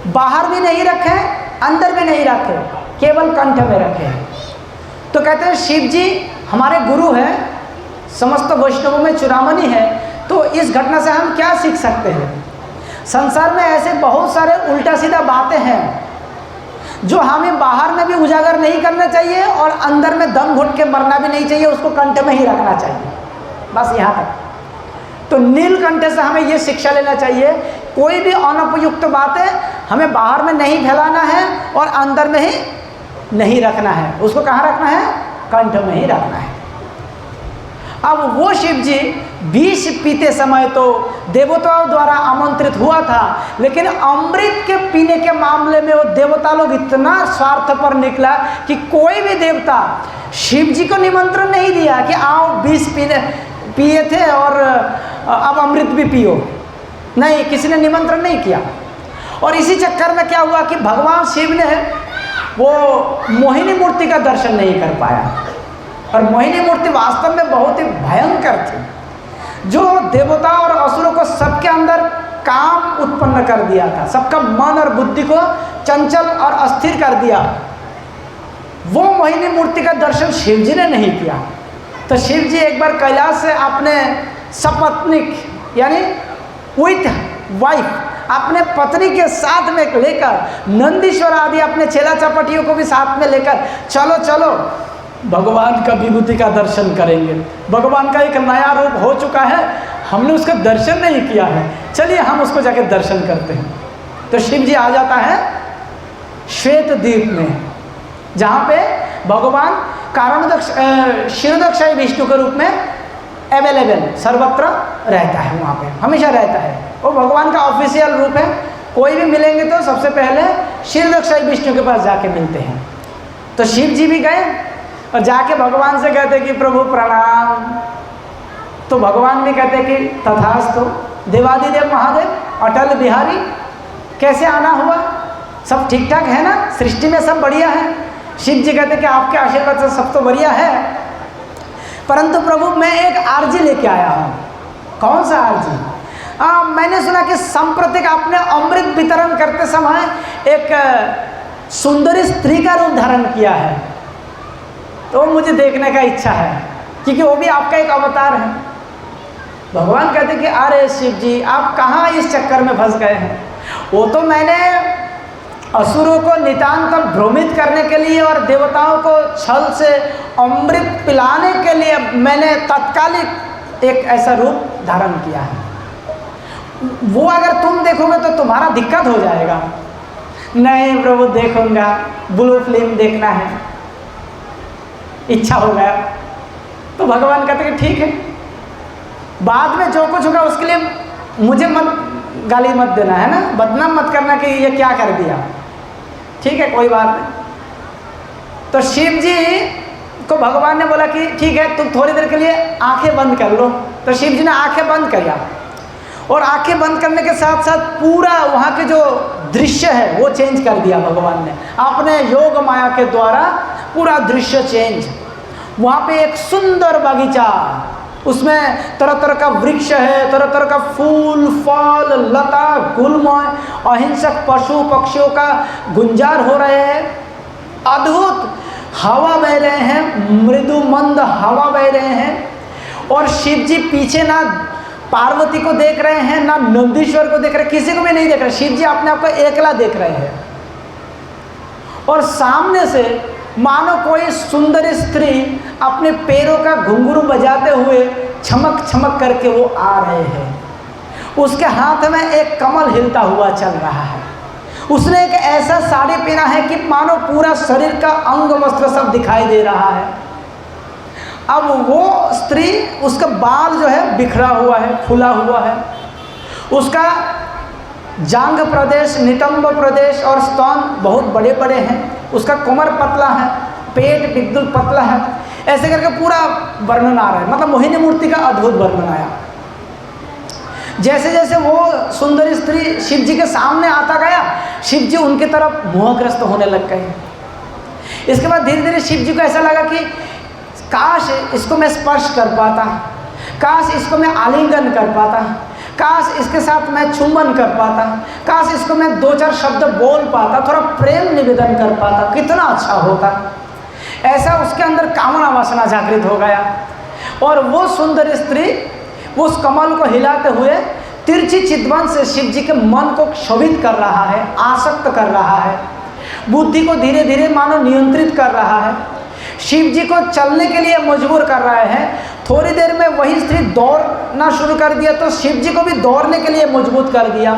बाहर भी नहीं रखे, अंदर भी नहीं रखे, केवल कंठ में रखे। तो कहते हैं शिव जी हमारे गुरु हैं, समस्त वैष्णवों में चूड़ामणि है। तो इस घटना से हम क्या सीख सकते हैं? संसार में ऐसे बहुत सारे उल्टा सीधा बातें हैं जो हमें बाहर में भी उजागर नहीं करना चाहिए और अंदर में दम घुट के मरना भी नहीं चाहिए, उसको कंठ में ही रखना चाहिए, बस यहाँ तक। तो नीलकंठ से हमें ये शिक्षा लेना चाहिए, कोई भी अनुपयुक्त बातें हमें बाहर में नहीं फैलाना है और अंदर में ही नहीं रखना है, उसको कहाँ रखना है? कंठ में ही रखना है। अब वो शिव जी विष पीते समय तो देवताओं द्वारा आमंत्रित हुआ था, लेकिन अमृत के पीने के मामले में वो देवता लोग इतना स्वार्थ पर निकला कि कोई भी देवता शिव जी को निमंत्रण नहीं दिया कि आओ विष पीने, पिए थे और अब अमृत भी पियो, नहीं, किसी ने निमंत्रण नहीं किया। और इसी चक्कर में क्या हुआ कि भगवान शिव ने वो मोहिनी मूर्ति का दर्शन नहीं कर पाया। और मोहिनी मूर्ति वास्तव में बहुत ही भयंकर थी, जो देवता और असुरों को सबके अंदर काम उत्पन्न कर दिया था, सबका मन और बुद्धि को चंचल और अस्थिर कर दिया। वो मोहिनी मूर्ति का दर्शन शिव जी ने नहीं किया। तो शिव जी एक बार कैलाश से अपने सपत्निक यानी विथ वाइफ, अपने पत्नी के साथ में लेकर, नंदीश्वर आदि अपने चेला चपटियों को भी साथ में लेकर, चलो चलो भगवान का विभूति का दर्शन करेंगे। भगवान का एक नया रूप हो चुका है, हमने उसका दर्शन नहीं किया है, चलिए हम उसको जाके दर्शन करते हैं। तो शिव जी आ जाता है श्वेत द्वीप में, जहाँ पे भगवान कारणोदक्ष क्षीरोदक्षाई विष्णु के रूप में अवेलेबल सर्वत्र रहता है, वहाँ पे हमेशा रहता है। वो भगवान का ऑफिशियल रूप है। कोई भी मिलेंगे तो सबसे पहले क्षीरोदक्षाई विष्णु के पास जाके मिलते हैं। तो शिव जी भी गए और जाके भगवान से कहते कि प्रभु प्रणाम। तो भगवान भी कहते कि तथास्तु। देवादिदेव महादेव अटल बिहारी, कैसे आना हुआ, सब ठीक ठाक है ना, सृष्टि में सब बढ़िया है। शिव जी कहते कि आपके आशीर्वाद से सब तो बढ़िया है, परंतु प्रभु मैं एक आरजी लेके आया हूँ। कौन सा आरजी? मैंने सुना कि सांप्रतिक आपने अमृत वितरण करते समय एक सुंदरी स्त्री का रूप धारण किया है, तो मुझे देखने का इच्छा है, क्योंकि वो भी आपका एक अवतार है। भगवान कहते कि अरे शिव जी, आप कहाँ इस चक्कर में फंस गए हैं। वो तो मैंने असुरों को नितांत भ्रमित करने के लिए और देवताओं को छल से अमृत पिलाने के लिए मैंने तत्कालिक एक ऐसा रूप धारण किया है। वो अगर तुम देखोगे तो तुम्हारा दिक्कत हो जाएगा। नहीं प्रभु, देखूंगा, ब्लू फिल्म देखना है, इच्छा हो गया। तो भगवान कहते कि ठीक है, बाद में जो कुछ होगा उसके लिए मुझे मत गाली मत देना, है ना, बदनाम मत करना कि ये क्या कर दिया। ठीक है, कोई बात नहीं। तो शिव जी को भगवान ने बोला कि ठीक है, तुम थोड़ी देर के लिए आंखें बंद कर लो। तो शिव जी ने आंखें बंद किया, और आंखें बंद करने के साथ साथ पूरा वहाँ के जो दृश्य है वो चेंज कर दिया भगवान ने अपने योग माया के द्वारा। पूरा दृश्य चेंज। वहाँ पे एक सुंदर बगीचा, उसमें तरह तरह का वृक्ष है, तरह तरह का फूल फल लता गुलमय, अहिंसक पशु पक्षियों का गुंजार हो रहे हैं, अद्भुत हवा बह रहे हैं, मृदु मंद हवा बह रहे हैं। और शिव जी पीछे ना पार्वती को देख रहे हैं, ना नंदीश्वर को देख रहे हैं, किसी को भी नहीं देख रहे। शिव जी अपने आप को एकला देख रहे हैं। और सामने से मानो कोई सुंदर स्त्री अपने पैरों का घुंघरू बजाते हुए चमक चमक करके वो आ रहे हैं। उसके हाथ में एक कमल हिलता हुआ चल रहा है। उसने एक ऐसा साड़ी पहना है कि मानो पूरा शरीर का अंग वस्त्र सब दिखाई दे रहा है। अब वो स्त्री, उसका बाल जो है बिखरा हुआ है, फूला हुआ है, उसका जांघ प्रदेश, नितंब प्रदेश और स्तन बहुत बड़े बड़े हैं, उसका कमर पतला है, पेट बिल्कुल पतला है। ऐसे करके पूरा वर्णन आ रहा है, मतलब मोहिनी मूर्ति का अद्भुत वर्णन आया। जैसे जैसे वो सुंदर स्त्री शिव जी के सामने आता गया, शिव जी उनकी तरफ मोहग्रस्त होने लग गए। इसके बाद धीरे धीरे शिव जी को ऐसा लगा कि काश इसको मैं स्पर्श कर पाता, काश इसको मैं आलिंगन कर पाता, काश इसके साथ मैं चुंबन कर पाता, काश इसको मैं दो चार शब्द बोल पाता, थोड़ा प्रेम निवेदन कर पाता, कितना अच्छा होता। ऐसा उसके अंदर कामना वासना जागृत हो गया। और वो सुंदर स्त्री उस कमल को हिलाते हुए तिरछी चितवन से शिव जी के मन को क्षोभित कर रहा है, आसक्त कर रहा है, बुद्धि को धीरे धीरे मानो नियंत्रित कर रहा है, शिव जी को चलने के लिए मजबूर कर रहा है। थोड़ी देर में वही स्त्री दौड़ना शुरू कर दिया तो शिव जी को भी दौड़ने के लिए मजबूत कर दिया।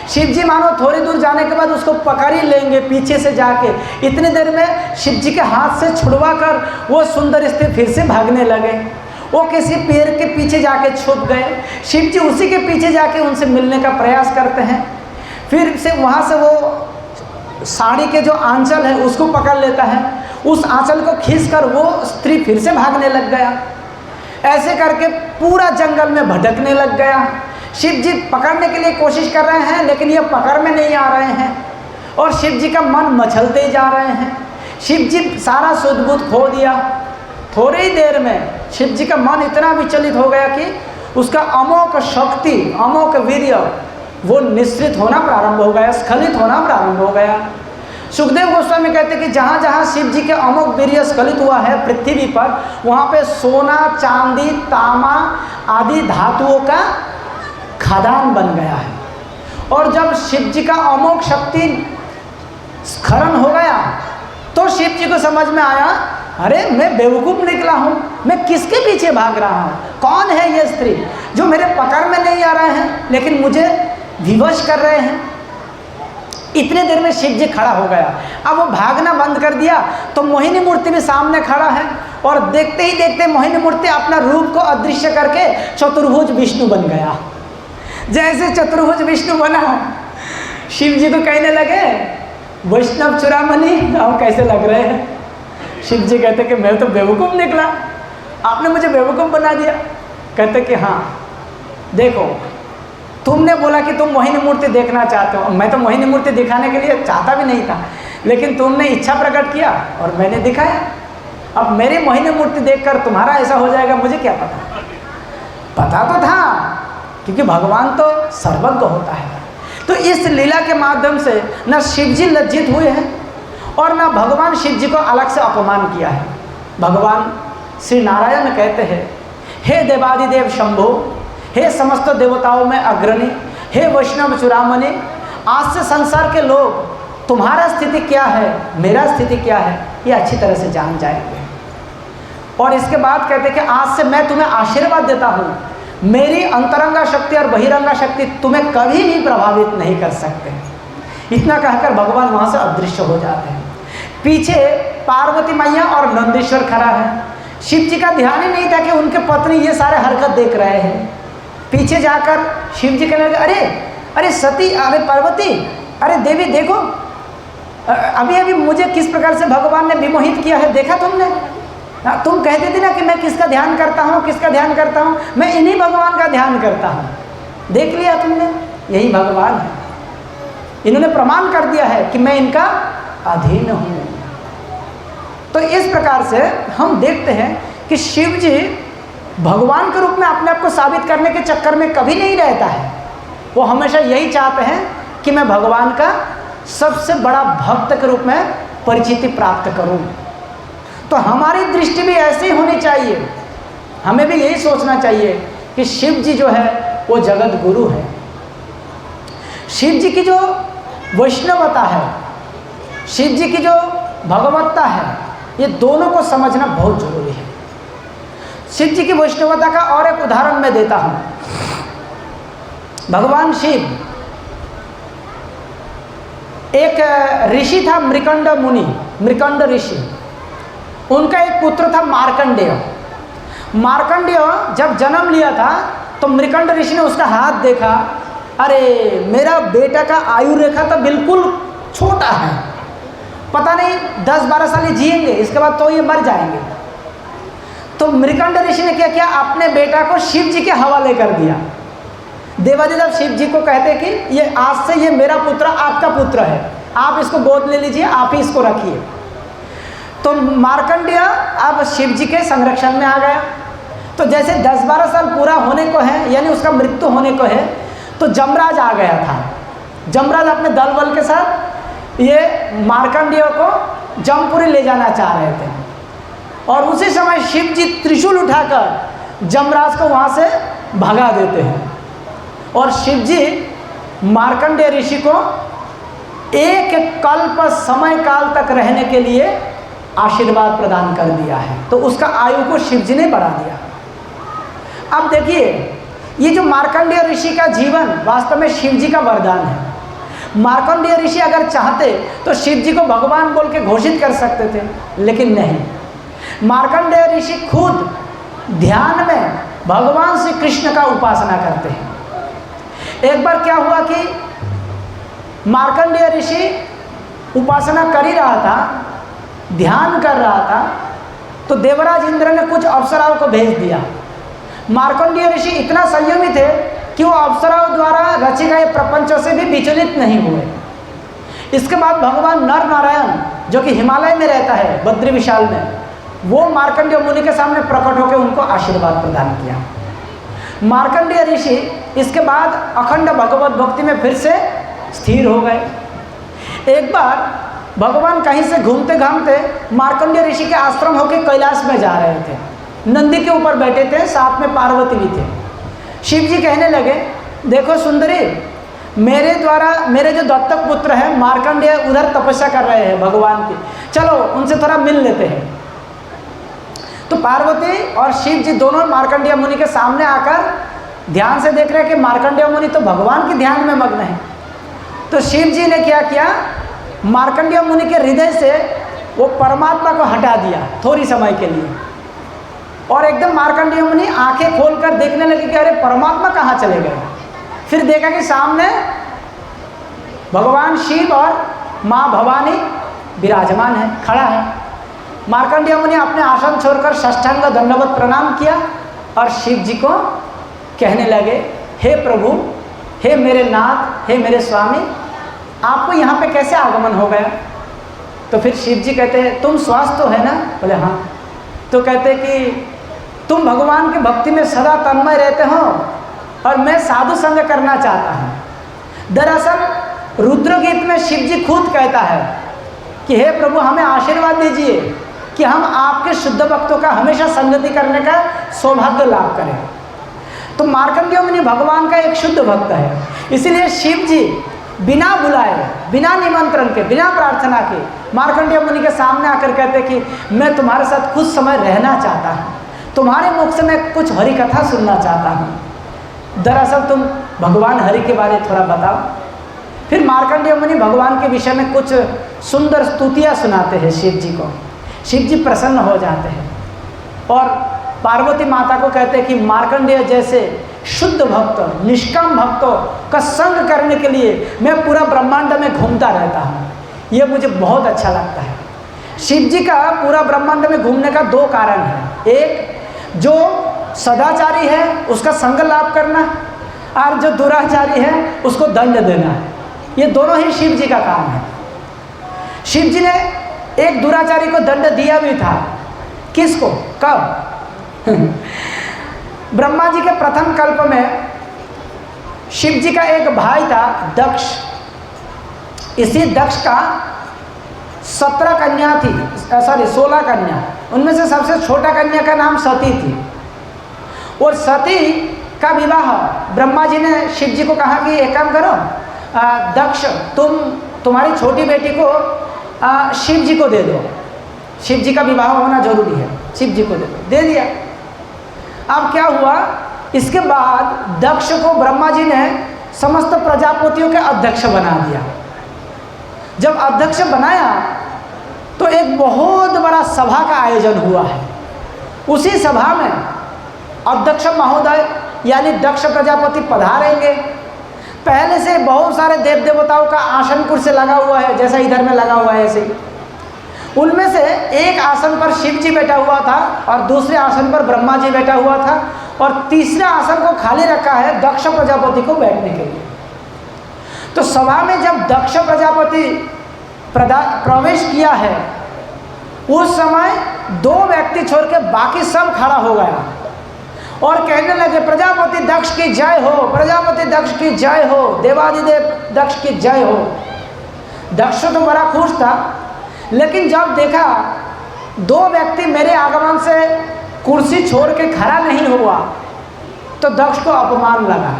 शिव जी मानो थोड़ी दूर जाने के बाद उसको पकड़ ही लेंगे पीछे से जाके। इतनी देर में शिव जी के हाथ से छुड़वा कर वो सुंदर स्त्री फिर से भागने लगे। वो किसी पेड़ के पीछे जाके छुप गए। शिव जी उसी के पीछे जाके उनसे मिलने का प्रयास करते हैं। फिर से वहाँ से वो साड़ी के जो आंचल है उसको पकड़ लेता है, उस आंचल को खींचकर वो स्त्री फिर से भागने लग गया। ऐसे करके पूरा जंगल में भटकने लग गया। शिव जी पकड़ने के लिए कोशिश कर रहे हैं, लेकिन ये पकड़ में नहीं आ रहे हैं और शिव जी का मन मचलते ही जा रहे हैं। शिव जी सारा सुध-बुध खो दिया। थोड़ी ही देर में शिव जी का मन इतना विचलित हो गया कि उसका अमोघ शक्ति, अमोघ वीर्य वो निश्रित होना प्रारंभ हो गया, स्खलित होना प्रारंभ हो गया। सुखदेव गोस्वामी कहते हैं कि जहाँ जहाँ शिव जी के अमोघ वीर्य स्खलित हुआ है पृथ्वी पर, वहाँ पे सोना, चांदी, तांबा आदि धातुओं का खदान बन गया है। और जब शिव जी का अमोघ शक्ति स्खलन हो गया तो शिव जी को समझ में आया, अरे मैं बेवकूफ़ निकला हूँ, मैं किसके पीछे भाग रहा हूँ? कौन है ये स्त्री जो मेरे पकड़ में नहीं आ रहे हैं लेकिन मुझे विवश कर रहे हैं? इतने देर में शिव जी खड़ा हो गया। अब वो भागना बंद कर दिया तो मोहिनी मूर्ति भी सामने खड़ा है और देखते ही देखते मोहिनी मूर्ति अपना रूप को अदृश्य करके चतुर्भुज विष्णु बन गया। जैसे चतुर्भुज विष्णु बना, शिव जी को कहने लगे, वैष्णव चूड़ामणि आप कैसे लग रहे हैं? शिव जी कहते कि मैं तो बेवकूफ़ निकला, आपने मुझे बेवकूफ़ बना दिया। कहते कि हाँ देखो, तुमने बोला कि तुम मोहिनी मूर्ति देखना चाहते हो, मैं तो मोहिनी मूर्ति दिखाने के लिए चाहता भी नहीं था, लेकिन तुमने इच्छा प्रकट किया और मैंने दिखाया। अब मेरी मोहिनी मूर्ति देखकर तुम्हारा ऐसा हो जाएगा, मुझे क्या पता? पता तो था, क्योंकि भगवान तो सर्वज्ञ होता है। तो इस लीला के माध्यम से न शिव जी लज्जित हुए हैं और न भगवान शिव जी को अलग से अपमान किया है। भगवान श्री नारायण कहते हैं, हे देवादिदेव शंभो, हे समस्त देवताओं में अग्रणी, हे वैष्णव चूड़ामणि, आज से संसार के लोग तुम्हारा स्थिति क्या है, मेरा स्थिति क्या है, ये अच्छी तरह से जान जाएंगे। और इसके बाद कहते कि आज से मैं तुम्हें आशीर्वाद देता हूँ, मेरी अंतरंगा शक्ति और बहिरंगा शक्ति तुम्हें कभी भी प्रभावित नहीं कर सकते। इतना कहकर भगवान वहाँ से अदृश्य हो जाते हैं। पीछे पार्वती मैया और नंदीश्वर खड़ा है। शिव जी का ध्यान ही नहीं था कि उनके पत्नी ये सारे हरकत देख रहे हैं। पीछे जाकर शिव जी कहने लगे, अरे अरे सती, अरे पार्वती, अरे देवी देखो, अभी अभी मुझे किस प्रकार से भगवान ने विमोहित किया है, देखा तुमने? तुम कहते थे ना कि मैं किसका ध्यान करता हूँ, किसका ध्यान करता हूँ, मैं इन्हीं भगवान का ध्यान करता हूँ। देख लिया तुमने, यही भगवान है। इन्होंने प्रमाण कर दिया है कि मैं इनका अधीन हूँ। तो इस प्रकार से हम देखते हैं कि शिव जी भगवान के रूप में अपने आप को साबित करने के चक्कर में कभी नहीं रहता है। वो हमेशा यही चाहते हैं कि मैं भगवान का सबसे बड़ा भक्त के रूप में परिचिति प्राप्त करूं। तो हमारी दृष्टि भी ऐसी होनी चाहिए, हमें भी यही सोचना चाहिए कि शिव जी जो है वो जगत गुरु है। शिव जी की जो वैष्णवता है, शिव जी की जो भगवत्ता है, ये दोनों को समझना बहुत जरूरी है। शिव जी की वैष्णवता का और एक उदाहरण मैं देता हूँ। भगवान शिव, एक ऋषि था मृकंड मुनि, मृकंड ऋषि, उनका एक पुत्र था मार्कंडेय। मार्कंडेय जब जन्म लिया था तो मृकंड ऋषि ने उसका हाथ देखा, अरे मेरा बेटा का आयु रेखा तो बिल्कुल छोटा है, पता नहीं 10-12 साल ही जिएंगे, इसके बाद तो ये मर जाएंगे। तो मृकंड ऋषि ने क्या किया, अपने बेटा को शिव जी के हवाले कर दिया। देवादिदेव शिव जी को कहते कि ये आज से ये मेरा पुत्र आपका पुत्र है, आप इसको गोद ले लीजिए, आप ही इसको रखिए। तो मार्कंडेय अब शिव जी के संरक्षण में आ गया। तो जैसे 10-12 साल पूरा होने को है, यानी उसका मृत्यु होने को है, तो जमराज आ गया था। जमराज अपने दल बल के साथ ये मार्कंडेय को जमपुरी ले जाना चाह रहे थे और उसी समय शिव जी त्रिशूल उठाकर जमराज को वहाँ से भगा देते हैं और शिव जी मार्कंडेय ऋषि को एक कल्प समय काल तक रहने के लिए आशीर्वाद प्रदान कर दिया है। तो उसका आयु को शिव जी ने बढ़ा दिया। अब देखिए, ये जो मार्कंडेय ऋषि का जीवन वास्तव में शिव जी का वरदान है। मार्कंडेय ऋषि अगर चाहते तो शिव जी को भगवान बोल के घोषित कर सकते थे, लेकिन नहीं। मार्कंडेय ऋषि खुद ध्यान में भगवान श्री कृष्ण का उपासना करते हैं। एक बार क्या हुआ कि मार्कंडेय ऋषि उपासना कर ही रहा था, ध्यान कर रहा था, तो देवराज इंद्र ने कुछ अप्सराओं को भेज दिया मार्कंडेय ऋषि इतना संयमी थे कि वो अप्सराओं द्वारा रचे गए प्रपंचों से भी विचलित नहीं हुए। इसके बाद भगवान नर नारायण जो कि हिमालय में रहता है, बद्री विशाल में, वो मार्कंडेय मुनि के सामने प्रकट होकर उनको आशीर्वाद प्रदान किया। मार्कंडेय ऋषि इसके बाद अखंड भगवत भक्ति में फिर से स्थिर हो गए। एक बार भगवान कहीं से घूमते घामते मार्कंडेय ऋषि के आश्रम होकर कैलाश में जा रहे थे। नंदी के ऊपर बैठे थे, साथ में पार्वती भी थे। शिव जी कहने लगे, देखो सुंदरी, मेरे जो दत्तक पुत्र हैं मार्कंडेय उधर तपस्या कर रहे हैं भगवान की, चलो उनसे थोड़ा मिल लेते हैं। तो पार्वती और शिव जी दोनों मार्कंडेय मुनि के सामने आकर ध्यान से देख रहे हैं कि मार्कंडेय मुनि तो भगवान के ध्यान में मग्न है। तो शिव जी ने क्या किया, मार्कंडेय मुनि के हृदय से वो परमात्मा को हटा दिया थोड़ी समय के लिए, और एकदम मार्कंडेय मुनि आंखें खोलकर देखने लगे कि अरे परमात्मा कहाँ चले गए। फिर देखा कि सामने भगवान शिव और माँ भवानी विराजमान है, खड़ा है। मार्कंडेय मुनि अपने आसन छोड़कर साष्टांग दंडवत प्रणाम किया और शिव जी को कहने लगे, हे प्रभु, हे मेरे नाथ, हे मेरे स्वामी, आपको यहाँ पे कैसे आगमन हो गया। तो फिर शिव जी कहते हैं, तुम स्वस्थ तो है ना। बोले हाँ। तो कहते कि तुम भगवान की भक्ति में सदा तन्मय रहते हो और मैं साधु संग करना चाहता हूँ। दरअसल रुद्रगीत में शिव जी खुद कहता है कि हे प्रभु, हमें आशीर्वाद दीजिए कि हम आपके शुद्ध भक्तों का हमेशा संगति करने का सौभाग्य लाभ करें। तो मार्कंडेय मुनि भगवान का एक शुद्ध भक्त है, इसीलिए शिव जी बिना बुलाए, बिना निमंत्रण के, बिना प्रार्थना के मार्कंडेय मुनि के सामने आकर कहते कि मैं तुम्हारे साथ कुछ समय रहना चाहता हूँ, तुम्हारे मुख से मैं कुछ हरि कथा सुनना चाहता हूँ। दरअसल तुम भगवान हरि के बारे थोड़ा बताओ। फिर मार्कंडेय मुनि भगवान के विषय में कुछ सुंदर स्तुतियाँ सुनाते हैं शिव जी को। शिव जी प्रसन्न हो जाते हैं और पार्वती माता को कहते हैं कि मार्कंडेय जैसे शुद्ध भक्त, निष्काम भक्तों का संग करने के लिए मैं पूरा ब्रह्मांड में घूमता रहता हूँ, ये मुझे बहुत अच्छा लगता है। शिव जी का पूरा ब्रह्मांड में घूमने का दो कारण है, एक जो सदाचारी है उसका संग लाभ करना, और जो दुराचारी है उसको दंड देना है। ये दोनों ही शिव जी का काम है। शिव जी ने एक दुराचारी को दंड दिया भी था। किसको, कब? ब्रह्मा जी के प्रथम कल्प में शिव जी का एक भाई था दक्ष। इसी दक्ष का 17 कन्या थी, 16 कन्या। उनमें से सबसे छोटा कन्या का नाम सती थी। और सती का विवाह ब्रह्मा जी ने शिव जी को कहा कि एक काम करो दक्ष, तुम्हारी छोटी बेटी को शिव जी को दे दो, शिव जी का विवाह होना जरूरी है, शिव जी को दे दो। दे दिया। अब क्या हुआ, इसके बाद दक्ष को ब्रह्मा जी ने समस्त प्रजापतियों के अध्यक्ष बना दिया। जब अध्यक्ष बनाया तो एक बहुत बड़ा सभा का आयोजन हुआ है। उसी सभा में अध्यक्ष महोदय यानी दक्ष प्रजापति पधारेंगे। पहले से बहुत सारे देव देवताओं का आसन कुर्सी लगा हुआ है, जैसा इधर में लगा हुआ है ऐसे ही। उनमें से एक आसन पर शिव जी बैठा हुआ था और दूसरे आसन पर ब्रह्मा जी बैठा हुआ था, और तीसरे आसन को खाली रखा है दक्ष प्रजापति को बैठने के लिए। तो सभा में जब दक्ष प्रजापति प्रवेश किया है, उस समय 2 व्यक्ति छोड़ के बाकी सब खड़ा हो गया और कहने लगे, प्रजापति दक्ष की जय हो, प्रजापति दक्ष की जय हो, देवादिदेव दक्ष की जय हो। दक्ष तो बड़ा खुश था, लेकिन जब देखा 2 व्यक्ति मेरे आगमन से कुर्सी छोड़ के खड़ा नहीं हुआ तो दक्ष को अपमान लगा।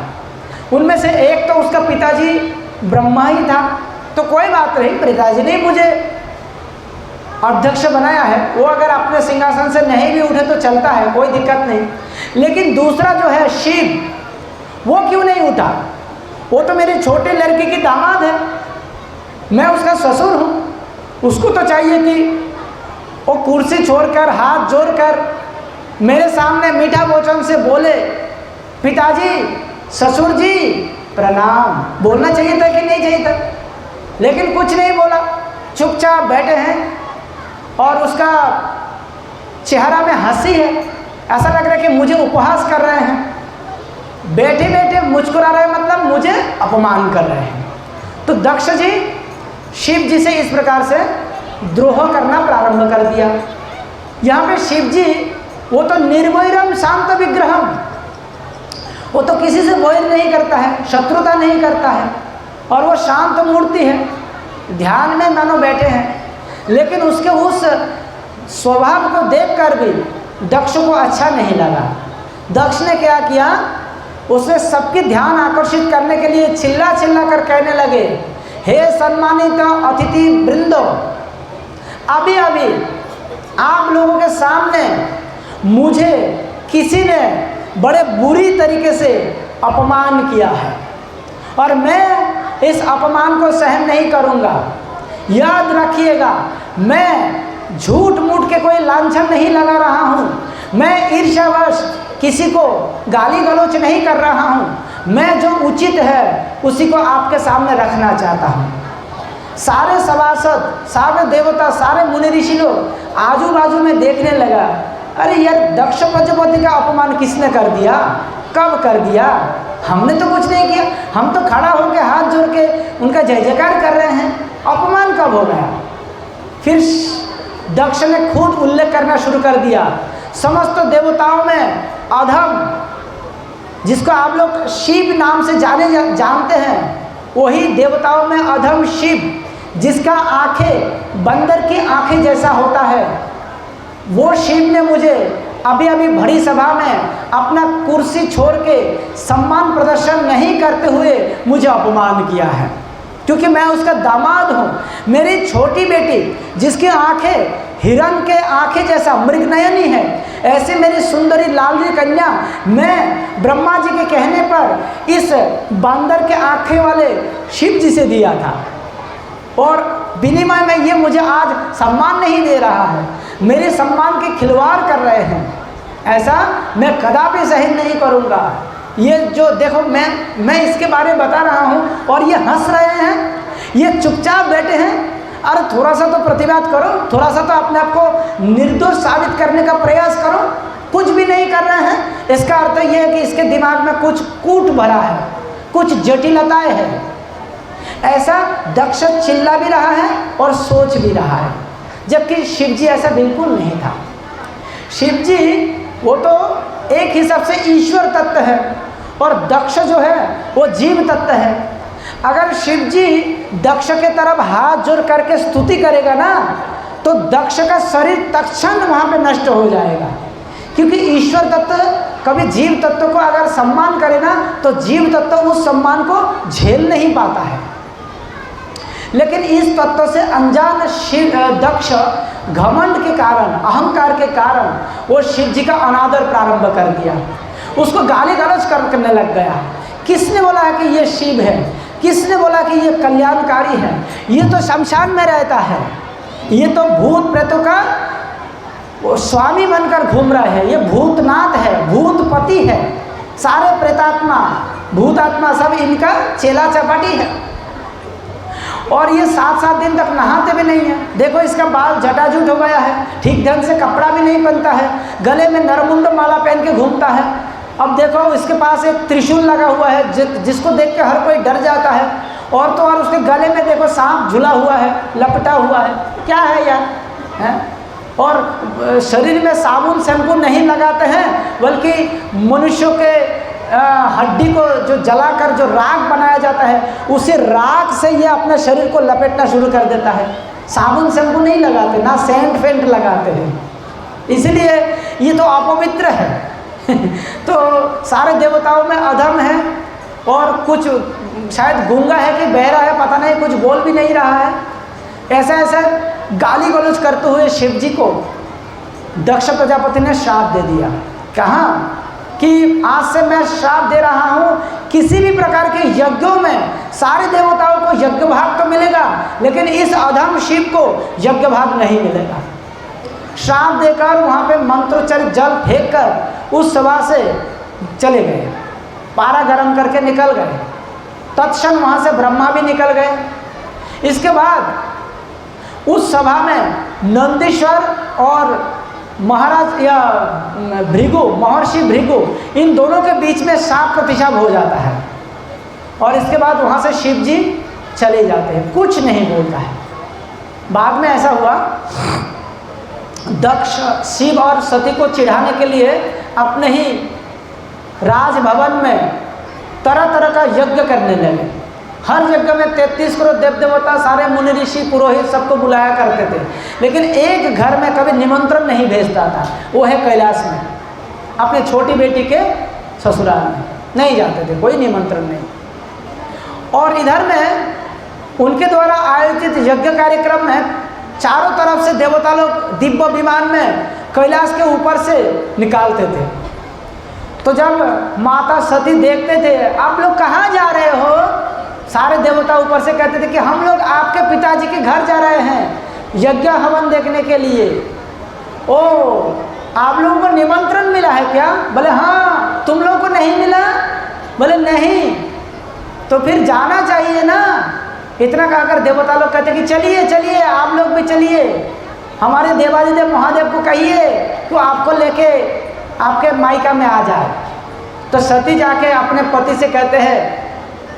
उनमें से एक तो उसका पिताजी ब्रह्मा ही था, तो कोई बात नहीं, पिताजी ने मुझे अध्यक्ष बनाया है, वो अगर अपने सिंहासन से नहीं भी उठे तो चलता है, कोई दिक्कत नहीं। लेकिन दूसरा जो है शिव, वो क्यों नहीं उठा? वो तो मेरी छोटी लड़की की दामाद है, मैं उसका ससुर हूँ, उसको तो चाहिए कि वो कुर्सी छोड़कर हाथ जोड़कर मेरे सामने मीठा वचन से बोले, पिताजी, ससुर जी प्रणाम। बोलना चाहिए था कि नहीं चाहिए था? लेकिन कुछ नहीं बोला, चुपचाप बैठे हैं और उसका चेहरा में हंसी है। ऐसा लग रहा है कि मुझे उपहास कर रहे हैं, बैठे बैठे मुस्कुरा रहे हैं, मतलब मुझे अपमान कर रहे हैं। तो दक्ष जी शिव जी से इस प्रकार से द्रोह करना प्रारंभ कर दिया। यहाँ पे शिव जी वो तो निर्वैरम शांत विग्रहम, वो तो किसी से वैर नहीं करता है, शत्रुता नहीं करता है, और वो शांत मूर्ति है, ध्यान में मानो बैठे हैं। लेकिन उसके उस स्वभाव को देखकर भी दक्ष को अच्छा नहीं लगा। दक्ष ने क्या किया, उसने सबकी ध्यान आकर्षित करने के लिए चिल्ला चिल्ला कर कहने लगे, हे सम्मानित अतिथि वृंदो, अभी अभी आप लोगों के सामने मुझे किसी ने बड़े बुरी तरीके से अपमान किया है और मैं इस अपमान को सहन नहीं करूंगा। याद रखिएगा, मैं झूठ मूठ के कोई लांछन नहीं लगा रहा हूँ, मैं ईर्ष्यावश किसी को गाली गलौच नहीं कर रहा हूँ, मैं जो उचित है उसी को आपके सामने रखना चाहता हूँ। सारे सभासद, सारे देवता, सारे मुनि ऋषि लोग आजू बाजू में देखने लगा, अरे यार दक्ष प्रजापति का अपमान किसने कर दिया, कब कर दिया, हमने तो कुछ नहीं किया, हम तो खड़ा होकर हाथ जोड़ के उनका जय जयकार कर रहे हैं, अपमान कब हो गया। फिर दक्ष ने खुद उल्लेख करना शुरू कर दिया, समस्त देवताओं में अधम, जिसको आप लोग शिव नाम से जानते हैं, वही देवताओं में अधम शिव, जिसका आंखें बंदर की आंखें जैसा होता है, वो शिव ने मुझे अभी अभी बड़ी सभा में अपना कुर्सी छोड़ के सम्मान प्रदर्शन नहीं करते हुए मुझे अपमान किया है, क्योंकि मैं उसका दामाद हूँ। मेरी छोटी बेटी जिसकी आंखें हिरण के आंखें जैसा मृगनयनी है, ऐसे मेरी सुंदरी लाडली कन्या मैं ब्रह्मा जी के कहने पर इस बंदर के आंखें वाले शिव जी से दिया था, और विनिमय में ये मुझे आज सम्मान नहीं दे रहा है, मेरे सम्मान के खिलवाड़ कर रहे हैं, ऐसा मैं कदापि सहन नहीं करूँगा। ये जो देखो मैं इसके बारे में बता रहा हूँ और ये हंस रहे हैं, ये चुपचाप बैठे हैं। अरे थोड़ा सा तो प्रतिवाद करो, थोड़ा सा तो अपने आप को निर्दोष साबित करने का प्रयास करो, कुछ भी नहीं कर रहे हैं। इसका अर्थ ये है कि इसके दिमाग में कुछ कूट भरा है, कुछ जटिलताएं हैं। ऐसा दक्ष चिल्ला भी रहा है और सोच भी रहा है, जबकि शिव जी ऐसा बिल्कुल नहीं था। शिव जी वो तो एक हिसाब से ईश्वर तत्व है और दक्ष जो है वो जीव तत्व है। अगर शिव जी दक्ष के तरफ हाथ जोड़ करके स्तुति करेगा ना, तो दक्ष का शरीर तत्क्षण वहाँ पे नष्ट हो जाएगा, क्योंकि ईश्वर तत्व कभी जीव तत्व को अगर सम्मान करे ना, तो जीव तत्व उस सम्मान को झेल नहीं पाता है। लेकिन इस तत्व से अनजान दक्ष घमंड के कारण, अहंकार के कारण वो शिव जी का अनादर प्रारंभ कर दिया, उसको गाली गलौज करने लग गया। किसने बोला है कि ये शिव है, किसने बोला कि ये कल्याणकारी है, ये तो शमशान में रहता है, ये तो भूत प्रेतों का वो स्वामी बनकर घूम रहा है, ये भूतनाथ है, भूतपति है, सारे प्रेतात्मा भूतात्मा सब इनका चेला चपाटी है। और ये 7-7 दिन तक नहाते भी नहीं है। देखो इसका बाल जटाजूट हो गया है, ठीक ढंग से कपड़ा भी नहीं पहनता है, गले में नरमुंड माला पहन के घूमता है। अब देखो इसके पास एक त्रिशूल लगा हुआ है, जिसको देख के हर कोई डर जाता है, और तो और उसके गले में देखो सांप झुला हुआ है, लपटा हुआ है, क्या है यार है? और शरीर में साबुन शैम्पू नहीं लगाते हैं, बल्कि मनुष्यों के हड्डी को जो जलाकर जो राख बनाया जाता है, उसी राख से ये अपने शरीर को लपेटना शुरू कर देता है। साबुन शैम्पू नहीं लगाते, ना सेंट फेंट लगाते हैं, इसलिए ये तो अपवित्र है। तो सारे देवताओं में अधम है, और कुछ शायद गूंगा है कि बहरा है, पता नहीं, कुछ बोल भी नहीं रहा है। ऐसा ऐसा गाली गलौज करते हुए शिव जी को दक्ष प्रजापति ने श्राप दे दिया। कहा कि आज से मैं श्राप दे रहा हूँ, किसी भी प्रकार के यज्ञों में सारे देवताओं को यज्ञ भाग तो मिलेगा, लेकिन इस अधम शिव को यज्ञ भाग नहीं मिलेगा। श्राप देकर वहाँ पे मंत्रोच्चारित जल फेंक कर उस सभा से चले गए, पारा गर्म करके निकल गए। तत्क्षण वहाँ से ब्रह्मा भी निकल गए। इसके बाद उस सभा में नंदीश्वर और महाराज या भृगु, महर्षि भृगु, इन दोनों के बीच में साप का पेशाब हो जाता है और इसके बाद वहाँ से शिव जी चले जाते हैं, कुछ नहीं बोलता है। बाद में ऐसा हुआ, दक्ष शिव और सती को चिढ़ाने के लिए अपने ही राजभवन में तरह तरह का यज्ञ करने लगे। हर यज्ञ में 33 करोड़ देव देवता, सारे मुनि ऋषि पुरोहित सबको बुलाया करते थे, लेकिन एक घर में कभी निमंत्रण नहीं भेजता था, वो है कैलाश में, अपने छोटी बेटी के ससुराल में नहीं जाते थे, कोई निमंत्रण नहीं। और इधर में उनके द्वारा आयोजित यज्ञ कार्यक्रम में चारों तरफ से देवता लोग दिव्य विमान में कैलाश के ऊपर से निकालते थे। तो जब माता सती देखते थे, आप लोग कहाँ जा रहे हो, सारे देवता ऊपर से कहते थे कि हम लोग आपके पिताजी के घर जा रहे हैं यज्ञ हवन देखने के लिए। ओ, आप लोगों को निमंत्रण मिला है क्या? बोले हाँ। तुम लोगों को नहीं मिला? बोले नहीं। तो फिर जाना चाहिए ना। इतना कहकर देवता लोग कहते कि चलिए चलिए, आप लोग भी चलिए, हमारे देवादिदेव महादेव को कहिए तो आपको लेके आपके मायका में आ जाए। तो सती जाके अपने पति से कहते हैं,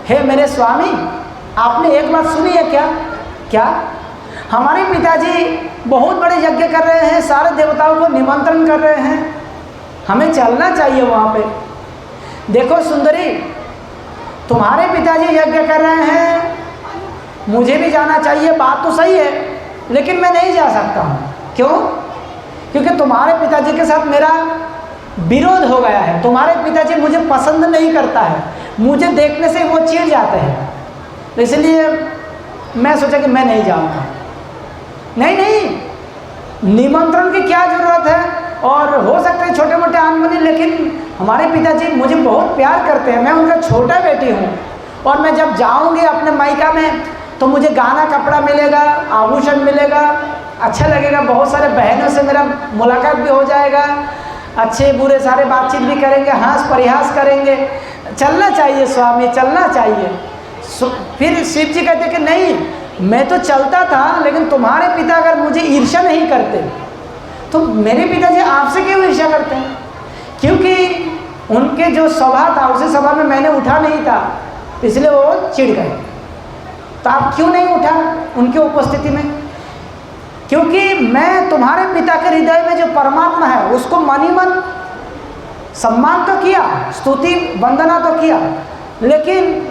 हे मेरे स्वामी, आपने एक बात सुनी है क्या? क्या? हमारे पिताजी बहुत बड़े यज्ञ कर रहे हैं, सारे देवताओं को निमंत्रण कर रहे हैं, हमें चलना चाहिए वहाँ पे। देखो सुंदरी, तुम्हारे पिताजी यज्ञ कर रहे हैं, मुझे भी जाना चाहिए, बात तो सही है, लेकिन मैं नहीं जा सकता हूँ। क्यों? क्योंकि तुम्हारे पिताजी के साथ मेरा विरोध हो गया है। तुम्हारे पिताजी मुझे पसंद नहीं करता है, मुझे देखने से वो चिढ़ जाते हैं, इसलिए मैं सोचा कि मैं नहीं जाऊँगा। नहीं नहीं, निमंत्रण की क्या ज़रूरत है, और हो सकते हैं छोटे मोटे अनबनी, लेकिन हमारे पिताजी मुझे बहुत प्यार करते हैं, मैं उनका छोटा बेटी हूँ, और मैं जब जाऊँगी अपने मायका में तो मुझे गहना कपड़ा मिलेगा, आभूषण मिलेगा, अच्छा लगेगा, बहुत सारे बहनों से मेरा मुलाकात भी हो जाएगा, अच्छे बुरे सारे बातचीत भी करेंगे, हंस परिहास करेंगे, चलना चाहिए स्वामी, चलना चाहिए। फिर शिव जी कहते कि नहीं, मैं तो चलता था, लेकिन तुम्हारे पिता अगर मुझे ईर्ष्या नहीं करते तो मेरे पिताजी आपसे क्यों ईर्ष्या करते हैं? क्योंकि उनके जो सभा था, उसी सभा में मैंने उठा नहीं था, इसलिए वो चिढ़ गए। तो आप क्यों नहीं उठा उनकी उपस्थिति में? क्योंकि मैं तुम्हारे पिता के हृदय में जो परमात्मा है उसको मन ही मन सम्मान तो किया, स्तुति वंदना तो किया, लेकिन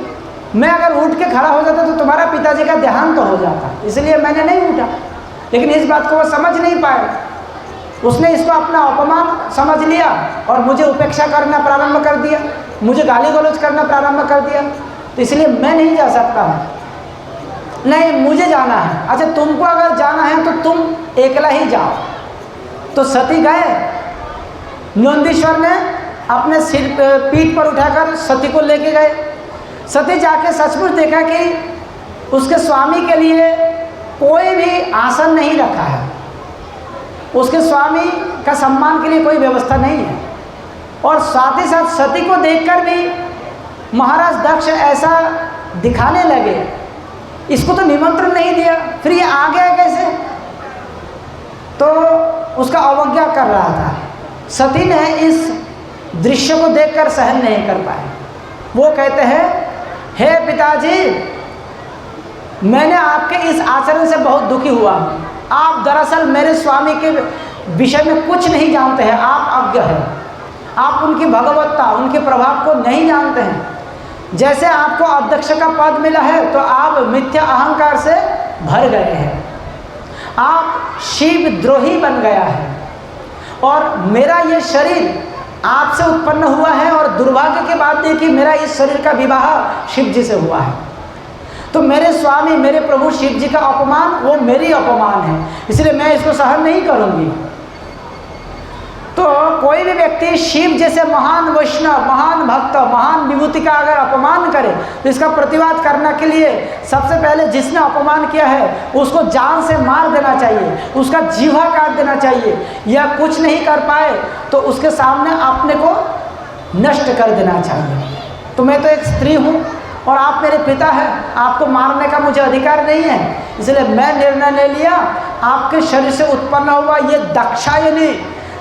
मैं अगर उठ के खड़ा हो जाता तो तुम्हारा पिताजी का देहांत तो हो जाता, इसलिए मैंने नहीं उठा। लेकिन इस बात को वो समझ नहीं पाए, उसने इसको अपना अपमान समझ लिया और मुझे उपेक्षा करना प्रारंभ कर दिया, मुझे गाली गलौज करना प्रारंभ कर दिया। तो इसलिए मैं नहीं जा सकता हूँ। नहीं, मुझे जाना है। अच्छा, तुमको अगर जाना है तो तुम अकेला ही जाओ। तो सती गए, नंदीश्वर ने अपने सिर पीठ पर उठाकर सती को लेके गए। सती जाके सचमुच देखा कि उसके स्वामी के लिए कोई भी आसन नहीं रखा है, उसके स्वामी का सम्मान के लिए कोई व्यवस्था नहीं है, और साथ ही साथ सती को देखकर भी महाराज दक्ष ऐसा दिखाने लगे, इसको तो निमंत्रण नहीं दिया, फिर ये आ गया कैसे? तो उसका अवज्ञा कर रहा था। सती ने इस दृश्य को देखकर सहन नहीं कर पाए। वो कहते हैं, हे पिताजी, मैंने आपके इस आचरण से बहुत दुखी हुआ हूँ। आप दरअसल मेरे स्वामी के विषय में कुछ नहीं जानते हैं, आप अज्ञ हैं, आप उनकी भगवत्ता, उनके प्रभाव को नहीं जानते हैं। जैसे आपको अध्यक्ष का पद मिला है तो आप मिथ्या अहंकार से भर गए हैं, आप शिव द्रोही बन गया है, और मेरा ये शरीर आपसे उत्पन्न हुआ है, और दुर्भाग्य की बात है कि मेरा इस शरीर का विवाह शिव जी से हुआ है। तो मेरे स्वामी, मेरे प्रभु शिव जी का अपमान वो मेरी अपमान है, इसलिए मैं इसको सहन नहीं करूँगी। तो कोई भी व्यक्ति शिव जैसे महान वैष्णव, महान भक्त, महान विभूति का अगर अपमान करे तो इसका प्रतिवाद करने के लिए सबसे पहले जिसने अपमान किया है उसको जान से मार देना चाहिए, उसका जीवा काट देना चाहिए, या कुछ नहीं कर पाए तो उसके सामने अपने को नष्ट कर देना चाहिए। तो मैं तो एक स्त्री हूँ और आप मेरे पिता हैं, आपको मारने का मुझे अधिकार नहीं है, इसलिए मैं निर्णय ले लिया, आपके शरीर से उत्पन्न हुआ ये दाक्षायणी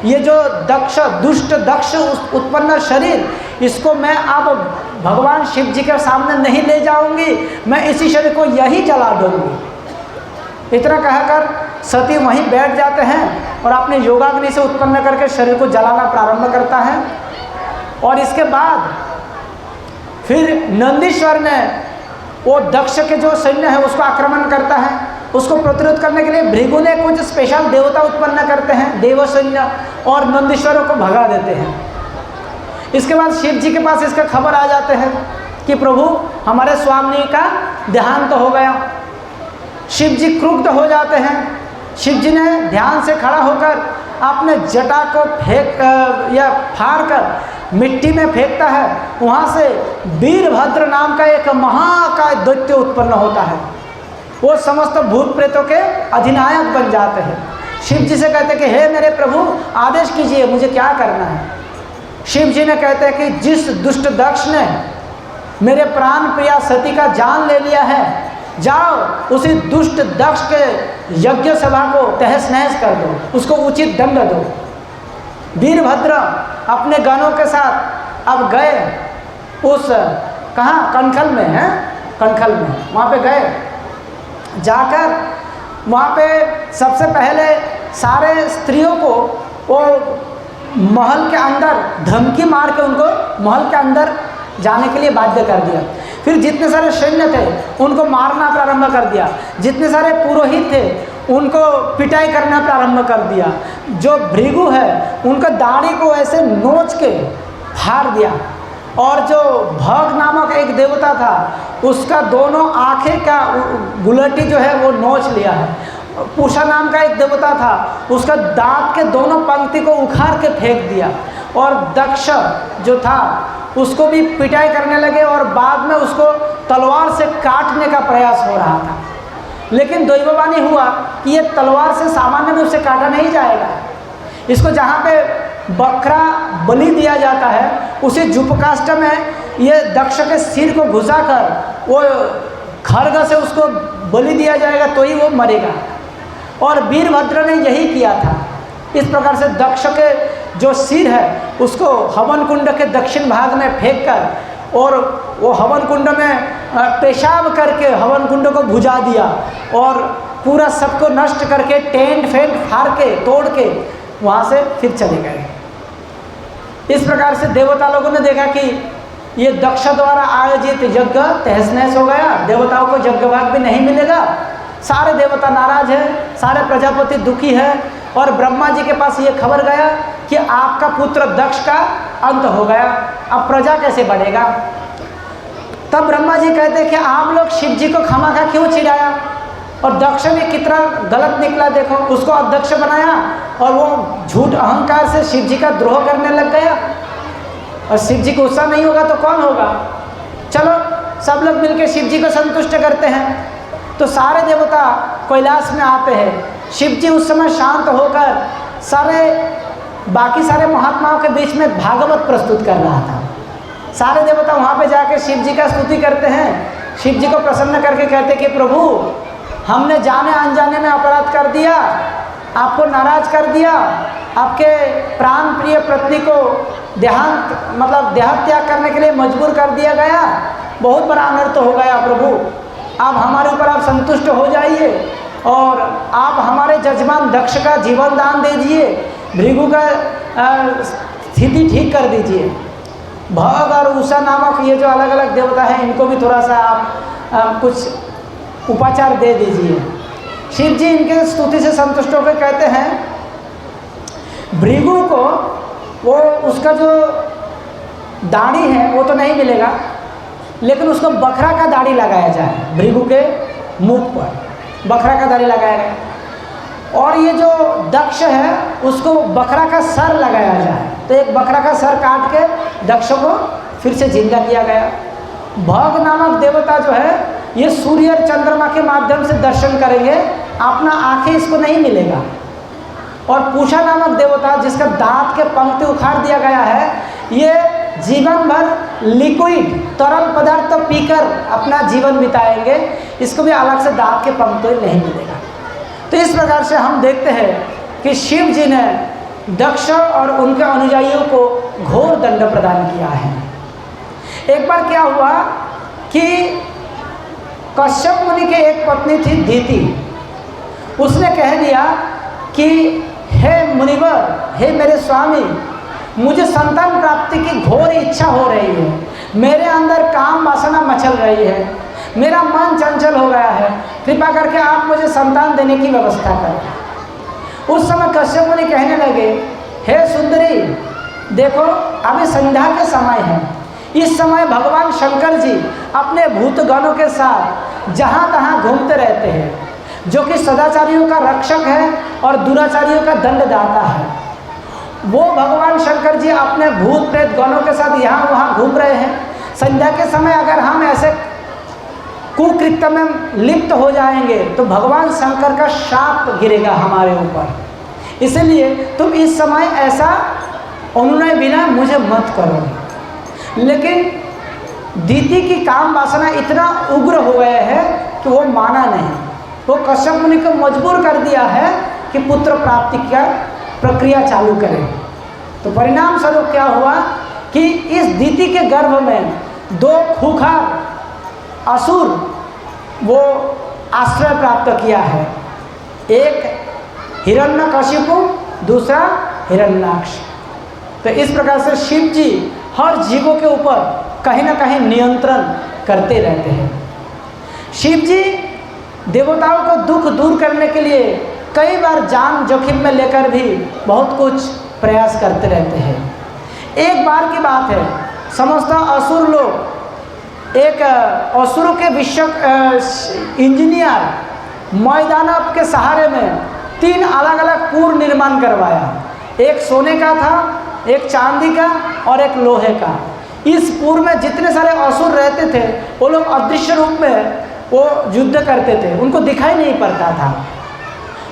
ये जो दक्ष दुष्ट दक्ष उत्पन्न शरीर, इसको मैं अब भगवान शिव जी के सामने नहीं ले जाऊंगी, मैं इसी शरीर को यही जला दूंगी। इतना कहकर सती वहीं बैठ जाते हैं और अपने योगाग्नि से उत्पन्न करके शरीर को जलाना प्रारंभ करता है। और इसके बाद फिर नंदीश्वर ने वो दक्ष के जो सैन्य है उसको आक्रमण करता है। उसको प्रतिरोध करने के लिए भृगु ने कुछ स्पेशल देवता उत्पन्न करते हैं, देव सैन्य, और नंदीश्वरों को भगा देते हैं। इसके बाद शिव जी के पास इसका खबर आ जाते हैं कि प्रभु हमारे स्वामी का देहांत हो गया। शिव जी क्रुद्ध हो जाते हैं। शिव जी ने ध्यान से खड़ा होकर अपने जटा को फाड़ कर मिट्टी में फेंकता है। वहाँ से वीरभद्र नाम का एक महाकाय दैत्य उत्पन्न होता है। वो समस्त भूत प्रेतों के अधिनायक बन जाते हैं। शिव जी से कहते हैं कि हे मेरे प्रभु आदेश कीजिए, मुझे क्या करना है। शिव जी ने कहते हैं कि जिस दुष्ट दक्ष ने मेरे प्राण प्रिया सती का जान ले लिया है, जाओ उसी दुष्ट दक्ष के यज्ञ सभा को तहस नहस कर दो, उसको उचित दंड दो। वीरभद्र अपने गणों के साथ अब गए उस कहाँ कनखल में है, कनखल में वहाँ पे गए। जाकर वहाँ पे सबसे पहले सारे स्त्रियों को वो महल के अंदर धमकी मार के उनको महल के अंदर जाने के लिए बाध्य कर दिया। फिर जितने सारे सैन्य थे उनको मारना प्रारंभ कर दिया। जितने सारे पुरोहित थे उनको पिटाई करना प्रारंभ कर दिया। जो भृगु है उनका दाढ़ी को ऐसे नोच के फाड़ दिया। और जो भग नामक एक देवता था उसका दोनों आँखें का गुलटी जो है वो नोच लिया है। पूषा नाम का एक देवता था, उसका दांत के दोनों पंक्ति को उखाड़ के फेंक दिया। और दक्ष जो था उसको भी पिटाई करने लगे और बाद में उसको तलवार से काटने का प्रयास हो रहा था। लेकिन दैववाणी हुआ कि ये तलवार से सामान्य रूप से काटा नहीं जाएगा। इसको जहाँ पे बकरा बलि दिया जाता है उसी जुपकाष्ठ में ये दक्ष के सिर को घुसाकर वो खड्ग से उसको बलि दिया जाएगा तो ही वो मरेगा। और वीरभद्र ने यही किया था। इस प्रकार से दक्ष के जो सिर है उसको हवन कुंड के दक्षिण भाग में फेंक कर और वो हवन कुंड में पेशाब करके हवन कुंड को बुझा दिया और पूरा सबको नष्ट करके टेंट फेंट फाड़ के तोड़ के वहाँ से फिर चले गए। इस प्रकार से देवता लोगों ने देखा कि ये दक्ष द्वारा आयोजित यज्ञ तहस नहस हो गया, देवताओं को यज्ञ भाग भी नहीं मिलेगा। सारे देवता नाराज हैं, सारे प्रजापति दुखी है। और ब्रह्मा जी के पास ये खबर गया कि आपका पुत्र दक्ष का अंत हो गया, अब प्रजा कैसे बढ़ेगा। तब ब्रह्मा जी कहते हैं कि आप लोग शिव जी को खामखा क्यों चिढ़ाया। और दक्ष भी कितना गलत निकला, देखो उसको अध्यक्ष बनाया और वो झूठ अहंकार से शिव जी का द्रोह करने लग गया। और शिव जी को गुस्सा नहीं होगा तो कौन होगा। चलो सब लोग मिलकर शिव जी को संतुष्ट करते हैं। तो सारे देवता कैलाश में आते हैं। शिव जी उस समय शांत होकर बाकी सारे महात्माओं के बीच में भागवत प्रस्तुत कर रहा था। सारे देवता वहाँ पे जाकर शिव जी का स्तुति करते हैं। शिव जी को प्रसन्न करके कहते कि प्रभु हमने जाने अनजाने में अपराध कर दिया, आपको नाराज कर दिया, आपके प्राण प्रिय पत्नी को देह त्याग करने के लिए मजबूर कर दिया गया, बहुत बड़ा अनर्थ हो गया प्रभु। आप हमारे ऊपर आप संतुष्ट हो जाइए और आप हमारे जजमान दक्ष का जीवन दान दे दीजिए, भृगु का स्थिति ठीक कर दीजिए। भग और उषा नामक ये जो अलग अलग देवता हैं इनको भी थोड़ा सा आप कुछ उपाचार दे दीजिए। शिव जी इनके स्तुति से संतुष्ट होकर कहते हैं भृगु को वो उसका जो दाढ़ी है वो तो नहीं मिलेगा, लेकिन उसको बकरा का दाढ़ी लगाया जाए। भृगु के मुख पर बकरा का दाढ़ी लगाया गया। और ये जो दक्ष है उसको बकरा का सर लगाया जाए। तो एक बकरा का सर काट के दक्ष को फिर से जिंदा किया गया। भग नामक देवता जो है ये सूर्य और चंद्रमा के माध्यम से दर्शन करेंगे, अपना आंखें इसको नहीं मिलेगा। और पूषा नामक देवता जिसका दांत के पंक्ति उखाड़ दिया गया है, ये जीवन भर लिक्विड तरल पदार्थ तो पीकर अपना जीवन बिताएंगे, इसको भी अलग से दांत के पंक्ति नहीं मिलेगा। तो इस प्रकार से हम देखते हैं कि शिव जी ने दक्ष और उनके अनुयायियों को घोर दंड प्रदान किया है। एक बार क्या हुआ कि कश्यप मुनि के एक पत्नी थी दीति। उसने कह दिया कि हे मुनिवर, हे मेरे स्वामी, मुझे संतान प्राप्ति की घोर इच्छा हो रही है, मेरे अंदर काम वासना मचल रही है, मेरा मन चंचल हो गया है, कृपा करके आप मुझे संतान देने की व्यवस्था करें। उस समय कश्यप मुनि कहने लगे, हे सुंदरी, देखो अभी संध्या के समय है, इस समय भगवान शंकर जी अपने भूतगणों के साथ जहाँ तहाँ घूमते रहते हैं, जो कि सदाचारियों का रक्षक है और दुराचारियों का दंडदाता है। वो भगवान शंकर जी अपने भूत प्रेत गणों के साथ यहाँ वहाँ घूम रहे हैं। संध्या के समय अगर हम ऐसे कुकृत्य में लिप्त हो जाएंगे तो भगवान शंकर का शाप गिरेगा हमारे ऊपर। इसलिए तुम इस समय ऐसा अनुनय बिना मुझे मत करो। लेकिन दीति की काम वासना इतना उग्र हो गया है कि वो माना नहीं। वो कश्यप मुनि को मजबूर कर दिया है कि पुत्र प्राप्ति का प्रक्रिया चालू करें। तो परिणाम स्वरूप क्या हुआ कि इस दीति के गर्भ में 2 खूंखार असुर वो आश्रय प्राप्त किया है। एक हिरण्यकशिपु, दूसरा हिरण्याक्ष। तो इस प्रकार से शिव जी हर जीवों के ऊपर कहीं ना कहीं नियंत्रण करते रहते हैं। शिव जी देवताओं को दुख दूर करने के लिए कई बार जान जोखिम में लेकर भी बहुत कुछ प्रयास करते रहते हैं। एक बार की बात है, समस्त असुर लोग एक असुरों के विश्व इंजीनियर मैदानव के सहारे में 3 अलग अलग पुर निर्माण करवाया। एक सोने का था, एक चांदी का और एक लोहे का। इस पुर में जितने सारे असुर रहते थे वो लोग अदृश्य रूप में वो युद्ध करते थे, उनको दिखाई नहीं पड़ता था।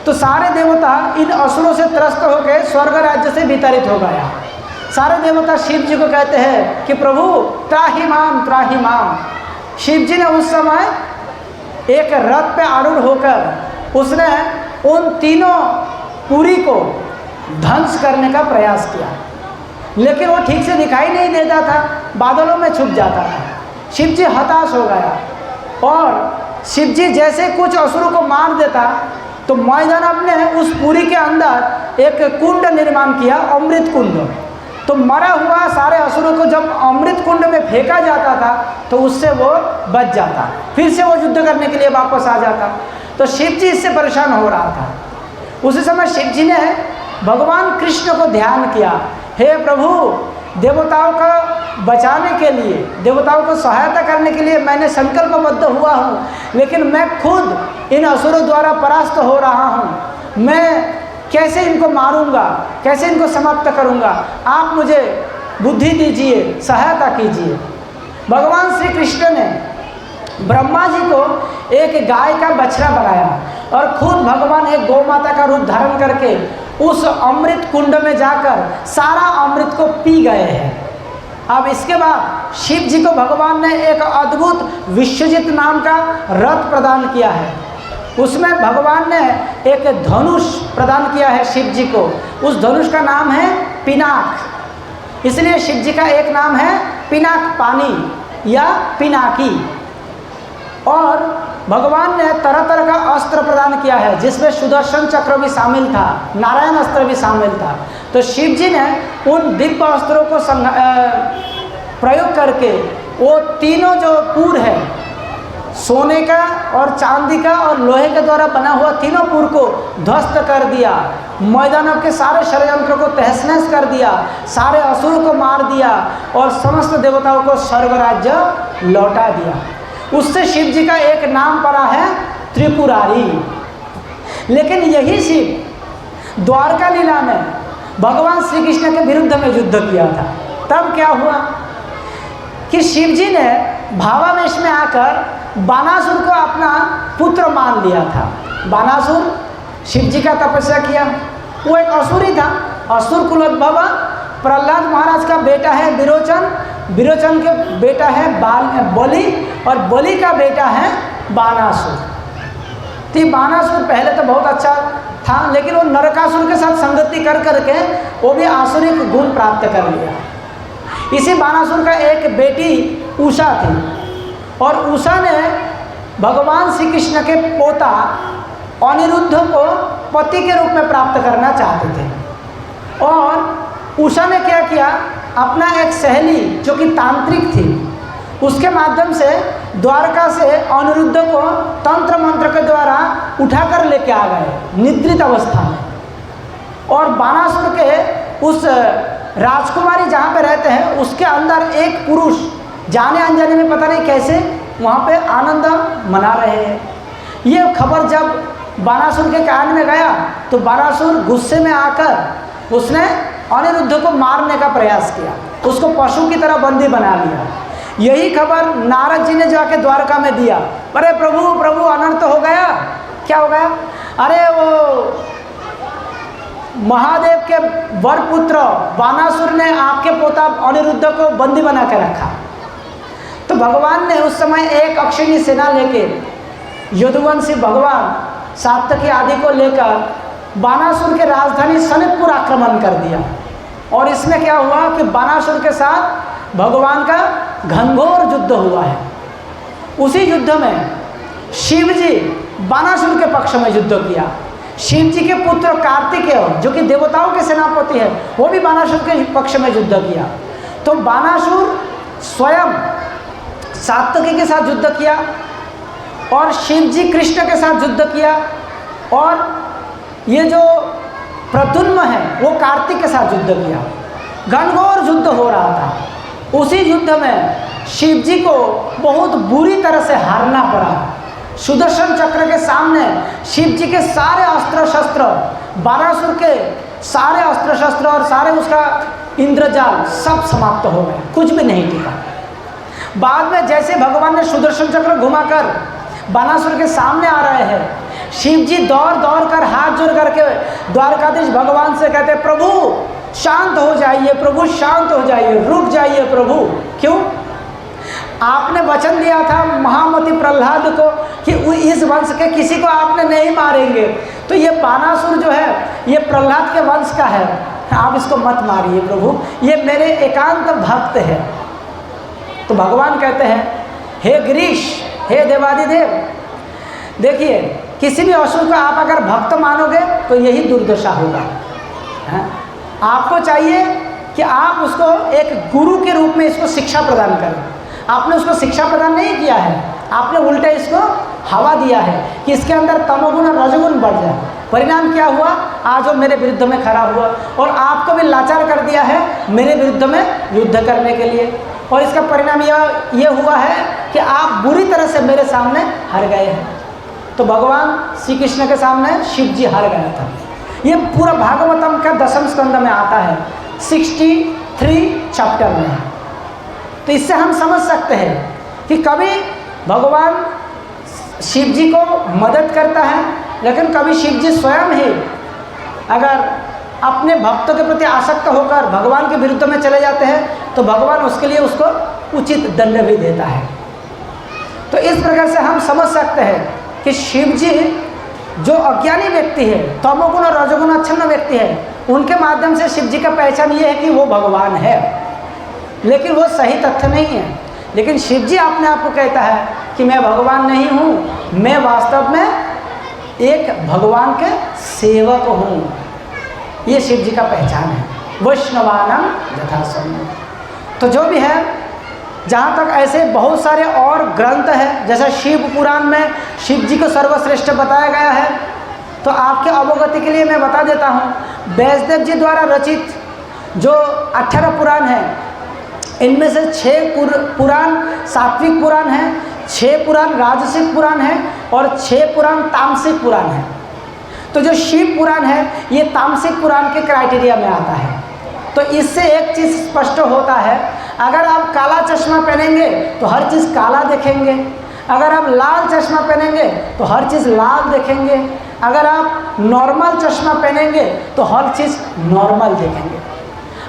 तो सारे देवता इन असुरों से त्रस्त होकर स्वर्ग राज्य से वितरित हो गया। सारे देवता शिव जी को कहते हैं कि प्रभु त्राहि माम, त्राहि माम। शिव जी ने उस समय एक रथ पे आरूढ़ होकर उसने उन तीनों पुरी को ध्वंस करने का प्रयास किया, लेकिन वो ठीक से दिखाई नहीं देता था, बादलों में छुप जाता था। शिव जी हताश हो गया और शिव जी जैसे कुछ असुरों को मार देता तो मैदानव ने उस पुरी के अंदर एक कुंड निर्माण किया, अमृत कुंड। तो मरा हुआ सारे असुरों को जब अमृत कुंड में फेंका जाता था तो उससे वो बच जाता, फिर से वो युद्ध करने के लिए वापस आ जाता। तो शिव जी इससे परेशान हो रहा था। उसी समय शिव जी ने भगवान कृष्ण को ध्यान किया, हे प्रभु, देवताओं को बचाने के लिए, देवताओं को सहायता करने के लिए मैंने संकल्पबद्ध हुआ हूँ, लेकिन मैं खुद इन असुरों द्वारा परास्त हो रहा हूँ। मैं कैसे इनको मारूंगा, कैसे इनको समाप्त करूंगा? आप मुझे बुद्धि दीजिए, सहायता कीजिए। भगवान श्री कृष्ण ने ब्रह्मा जी को एक गाय का बछड़ा बनाया और खुद भगवान एक गौ माता का रूप धारण करके उस अमृत कुंड में जाकर सारा अमृत को पी गए हैं। अब इसके बाद शिव जी को भगवान ने एक अद्भुत विश्वजित नाम का रथ प्रदान किया है। उसमें भगवान ने एक धनुष प्रदान किया है शिव जी को। उस धनुष का नाम है पिनाक, इसलिए शिव जी का एक नाम है पिनाक पानी या पिनाकी। और भगवान ने तरह तरह का अस्त्र प्रदान किया है, जिसमें सुदर्शन चक्र भी शामिल था, नारायण अस्त्र भी शामिल था। तो शिव जी ने उन दिव्य अस्त्रों को प्रयोग करके वो तीनों जो पुर है, सोने का और चांदी का और लोहे के द्वारा बना हुआ तीनों पुर को ध्वस्त कर दिया। मैदानव के सारे षड्यंत्रों को तहस-नहस कर दिया, सारे असुरों को मार दिया और समस्त देवताओं को स्वर्ग राज्य लौटा दिया। उससे शिव जी का एक नाम पड़ा है त्रिपुरारी। लेकिन यही शिव द्वारका लीला में भगवान श्री कृष्ण के विरुद्ध में युद्ध किया था। तब क्या हुआ कि शिव जी ने भावावेश में आकर बानासुर को अपना पुत्र मान लिया था। बानासुर शिव जी का तपस्या किया, वो एक असुर ही था, असुर कुलोद्भव। प्रहलाद महाराज का बेटा है विरोचन, विरोचन के बेटा है बलि और बलि का बेटा है बानासुर। तो बानासुर पहले तो बहुत अच्छा था, लेकिन वो नरकासुर के साथ संगति कर करके वो भी आसुरिक गुण प्राप्त कर लिया। इसी बानासुर का एक बेटी उषा थी और उषा ने भगवान श्री कृष्ण के पोता अनिरुद्ध को पति के रूप में प्राप्त करना चाहते थे। और उषा ने क्या किया, अपना एक सहेली जो कि तांत्रिक थी उसके माध्यम से द्वारका से अनिरुद्ध को तंत्र मंत्र के द्वारा उठाकर लेके आ गए निद्रित अवस्था में। और बानासुर के उस राजकुमारी जहाँ पे रहते हैं उसके अंदर एक पुरुष जाने अनजाने में पता नहीं कैसे वहाँ पे आनंद मना रहे हैं। ये खबर जब बानासुर के कान में गया तो बानासुर गुस्से में आकर उसने अनिरुद्ध को मारने का प्रयास किया, उसको पशु की तरह बंदी बना लिया। यही खबर नारद जी ने जाके द्वारका में दिया, अरे प्रभु प्रभु अनर्थ हो गया। क्या हो गया? अरे वो महादेव के वर पुत्र बानासुर ने आपके पोता अनिरुद्ध को बंदी बना के रखा। तो भगवान ने उस समय एक अक्षिणी सेना लेके यदुवंशी भगवान सात्यकी आदि को लेकर बानासुर के राजधानी सनकपुर आक्रमण कर दिया। और इसमें क्या हुआ कि बानासुर के साथ भगवान का घनघोर युद्ध हुआ है। उसी युद्ध में शिव जी बानासुर के पक्ष में युद्ध किया। शिव जी के पुत्र कार्तिकेय जो कि देवताओं के सेनापति है वो भी बानासुर के पक्ष में युद्ध किया। तो बानासुर स्वयं सात्यकी के साथ युद्ध किया और शिव जी कृष्ण के साथ युद्ध किया। और ये जो प्रद्युम्न है वो कार्तिक के साथ युद्ध किया। घनघोर युद्ध हो रहा था। उसी युद्ध में शिव जी को बहुत बुरी तरह से हारना पड़ा। सुदर्शन चक्र के सामने शिव जी के सारे अस्त्र शस्त्र, बानासुर के सारे अस्त्र शस्त्र और सारे उसका इंद्रजाल सब समाप्त हो गए, कुछ भी नहीं टिका। बाद में जैसे भगवान ने सुदर्शन चक्र घुमाकर बानासुर के सामने आ रहे हैं, शिव जी दौड़ दौड़ कर हाथ जोड़ करके द्वारकाधीश भगवान से कहते, प्रभु शांत हो जाइए, प्रभु शांत हो जाइए, रुक जाइए प्रभु। क्यों? आपने वचन दिया था महामति प्रहलाद को कि इस वंश के किसी को आपने नहीं मारेंगे। तो ये बानासुर जो है ये प्रहलाद के वंश का है, आप इसको मत मारिए प्रभु, ये मेरे एकांत भक्त है। तो भगवान कहते हैं, हे गिरीश, हे देवादिदेव, देखिए किसी भी असुर का आप अगर भक्त मानोगे तो यही दुर्दशा होगा। आपको चाहिए कि आप उसको एक गुरु के रूप में इसको शिक्षा प्रदान करें। आपने उसको शिक्षा प्रदान नहीं किया है, आपने उल्टे इसको हवा दिया है कि इसके अंदर तमोगुण और रजोगुण बढ़ जाए। परिणाम क्या हुआ? आज वो मेरे विरुद्ध में खड़ा हुआ और आपको भी लाचार कर दिया है मेरे विरुद्ध में युद्ध करने के लिए। और इसका परिणाम ये हुआ है कि आप बुरी तरह से मेरे सामने हार गए हैं। तो भगवान श्री कृष्ण के सामने शिव जी हार गया था। ये पूरा भागवतम का 10वें स्कंद में आता है, 63 चैप्टर में है। तो इससे हम समझ सकते हैं कि कभी भगवान शिव जी को मदद करता है, लेकिन कभी शिव जी स्वयं ही अगर अपने भक्तों के प्रति आसक्त होकर भगवान के विरुद्ध में चले जाते हैं तो भगवान उसके लिए उसको उचित दंड भी देता है। तो इस प्रकार से हम समझ सकते हैं कि शिव जी जो अज्ञानी व्यक्ति है, तमोगुण और रजोगुण अच्छन्न व्यक्ति है, उनके माध्यम से शिव जी का पहचान ये है कि वो भगवान है, लेकिन वो सही तथ्य नहीं है। लेकिन शिव जी अपने आप को कहता है कि मैं भगवान नहीं हूँ, मैं वास्तव में एक भगवान के सेवक हूँ। ये शिव जी का पहचान है, वैष्णवानां यथा सम्यक्। तो जो भी है, जहाँ तक ऐसे बहुत सारे और ग्रंथ हैं, जैसे शिव पुराण में शिव जी को सर्वश्रेष्ठ बताया गया है। तो आपके अवगति के लिए मैं बता देता हूँ, व्यासदेव जी द्वारा रचित जो 18 पुराण हैं, इनमें से 6 पुराण सात्विक पुराण हैं, 6 पुराण राजसिक पुराण हैं और 6 पुराण तामसिक पुराण हैं। तो जो शिव पुराण है ये तामसिक पुराण के क्राइटेरिया में आता है। तो इससे एक चीज़ स्पष्ट होता है, अगर आप काला चश्मा पहनेंगे तो हर चीज़ काला देखेंगे, अगर आप लाल चश्मा पहनेंगे तो हर चीज़ लाल देखेंगे, अगर आप नॉर्मल चश्मा पहनेंगे तो हर चीज़ नॉर्मल देखेंगे,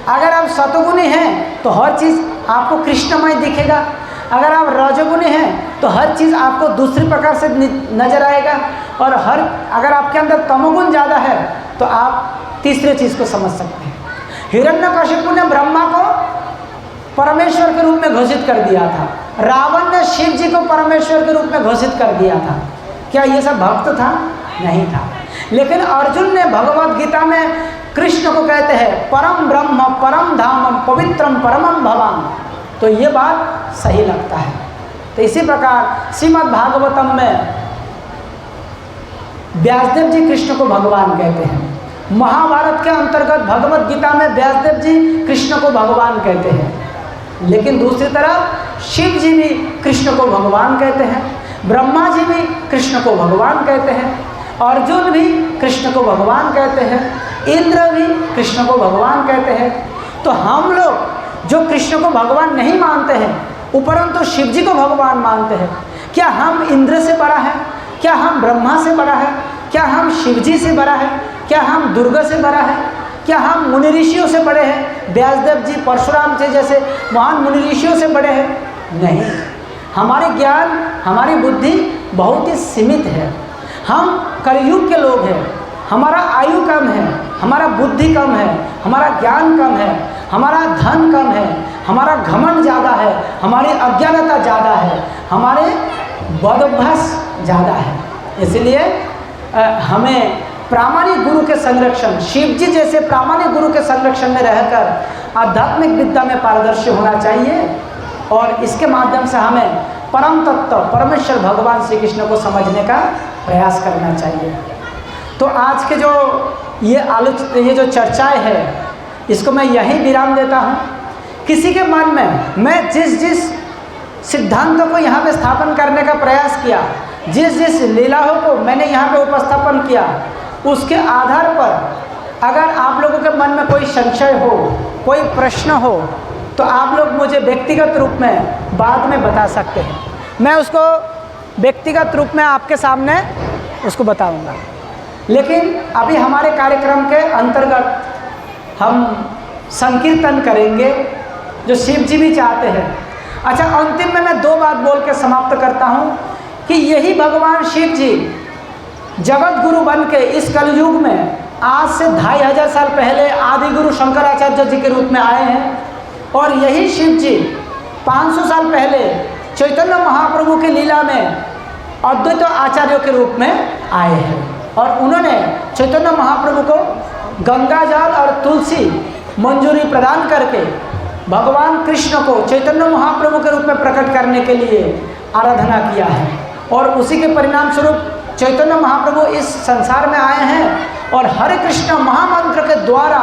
अगर आप सतगुणी हैं तो हर चीज़ आपको कृष्णमय दिखेगा, अगर आप रजोगुणी हैं तो हर चीज़ आपको दूसरी प्रकार से नजर आएगा, और अगर आपके अंदर तमोगुण ज़्यादा है तो आप तीसरे चीज़ को समझ सकते हैं। हिरण्यकशिपु ने ब्रह्मा को परमेश्वर के रूप में घोषित कर दिया था, रावण ने शिव जी को परमेश्वर के रूप में घोषित कर दिया था। क्या ये सब भक्त था? नहीं था। लेकिन अर्जुन ने भगवत गीता में कृष्ण को कहते हैं परम ब्रह्म परम धामम पवित्रम परमम भवान, तो ये बात सही लगता है। तो इसी प्रकार श्रीमद् भागवतम में व्यासदेव जी कृष्ण को भगवान कहते हैं, महाभारत के अंतर्गत भगवत गीता में व्यासदेव जी कृष्ण को भगवान कहते हैं। लेकिन दूसरी तरफ शिव जी भी कृष्ण को भगवान कहते हैं, ब्रह्मा जी भी कृष्ण को भगवान कहते हैं, अर्जुन भी कृष्ण को भगवान कहते हैं, इंद्र भी कृष्ण को भगवान कहते हैं। तो हम लोग जो कृष्ण को भगवान नहीं मानते हैं उपरंतु शिव जी को भगवान मानते हैं, क्या हम इंद्र से बड़ा है? क्या हम ब्रह्मा से बड़ा है? क्या हम शिव जी से बड़ा है? क्या हम दुर्गा से बड़ा है? क्या हम मुनि ऋषियों से बड़े हैं? व्यासदेव जी परशुराम जी जैसे महान मुनि ऋषियों से बड़े हैं? नहीं। हमारे ज्ञान हमारी बुद्धि बहुत ही सीमित है। हम कलयुग के लोग हैं, हमारा आयु कम है, हमारा बुद्धि कम है, हमारा ज्ञान कम है, हमारा धन कम है, हमारा घमंड ज़्यादा है, हमारी अज्ञानता ज़्यादा है, हमारे बदअभ्यास ज़्यादा है। इसलिए हमें प्रामाणिक गुरु के संरक्षण, शिव जी जैसे प्रामाणिक गुरु के संरक्षण में रहकर आध्यात्मिक विद्या में पारदर्शी होना चाहिए और इसके माध्यम से हमें परम तत्व परमेश्वर भगवान श्री कृष्ण को समझने का प्रयास करना चाहिए। तो आज के जो ये जो चर्चाएं है इसको मैं यहीं विराम देता हूँ। किसी के मन में मैं जिस सिद्धांतों को यहाँ पे स्थापन करने का प्रयास किया, जिस लीलाओं को मैंने यहाँ पे उपस्थापन किया, उसके आधार पर अगर आप लोगों के मन में कोई संशय हो, कोई प्रश्न हो, तो आप लोग मुझे व्यक्तिगत रूप में बाद में बता सकते हैं। मैं उसको व्यक्तिगत रूप में आपके सामने उसको बताऊंगा। लेकिन अभी हमारे कार्यक्रम के अंतर्गत हम संकीर्तन करेंगे जो शिव जी भी चाहते हैं। अच्छा, अंतिम में मैं 2 बात बोल के समाप्त करता हूँ कि यही भगवान शिव जी जगत गुरु बन के इस कलयुग में आज से 2500 साल पहले आदि गुरु शंकराचार्य जी के रूप में आए हैं और यही शिव जी 500 साल पहले चैतन्य महाप्रभु की लीला में अद्वैत आचार्यों के रूप में आए हैं और उन्होंने चैतन्य महाप्रभु को गंगा जल और तुलसी मंजूरी प्रदान करके भगवान कृष्ण को चैतन्य महाप्रभु के रूप में प्रकट करने के लिए आराधना किया है और उसी के परिणाम स्वरूप चैतन्य महाप्रभु इस संसार में आए हैं और हरे कृष्ण महामंत्र के द्वारा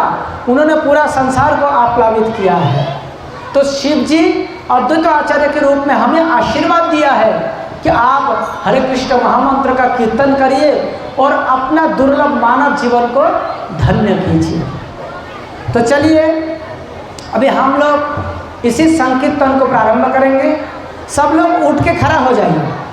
उन्होंने पूरा संसार को आप्लावित किया है। तो शिव जी अद्वैत आचार्य के रूप में हमें आशीर्वाद दिया है कि आप हरे कृष्ण महामंत्र का कीर्तन करिए और अपना दुर्लभ मानव जीवन को धन्य कीजिए। तो चलिए अभी हम लोग इसी संकीर्तन को प्रारंभ करेंगे। सब लोग उठ के खड़ा हो जाइए।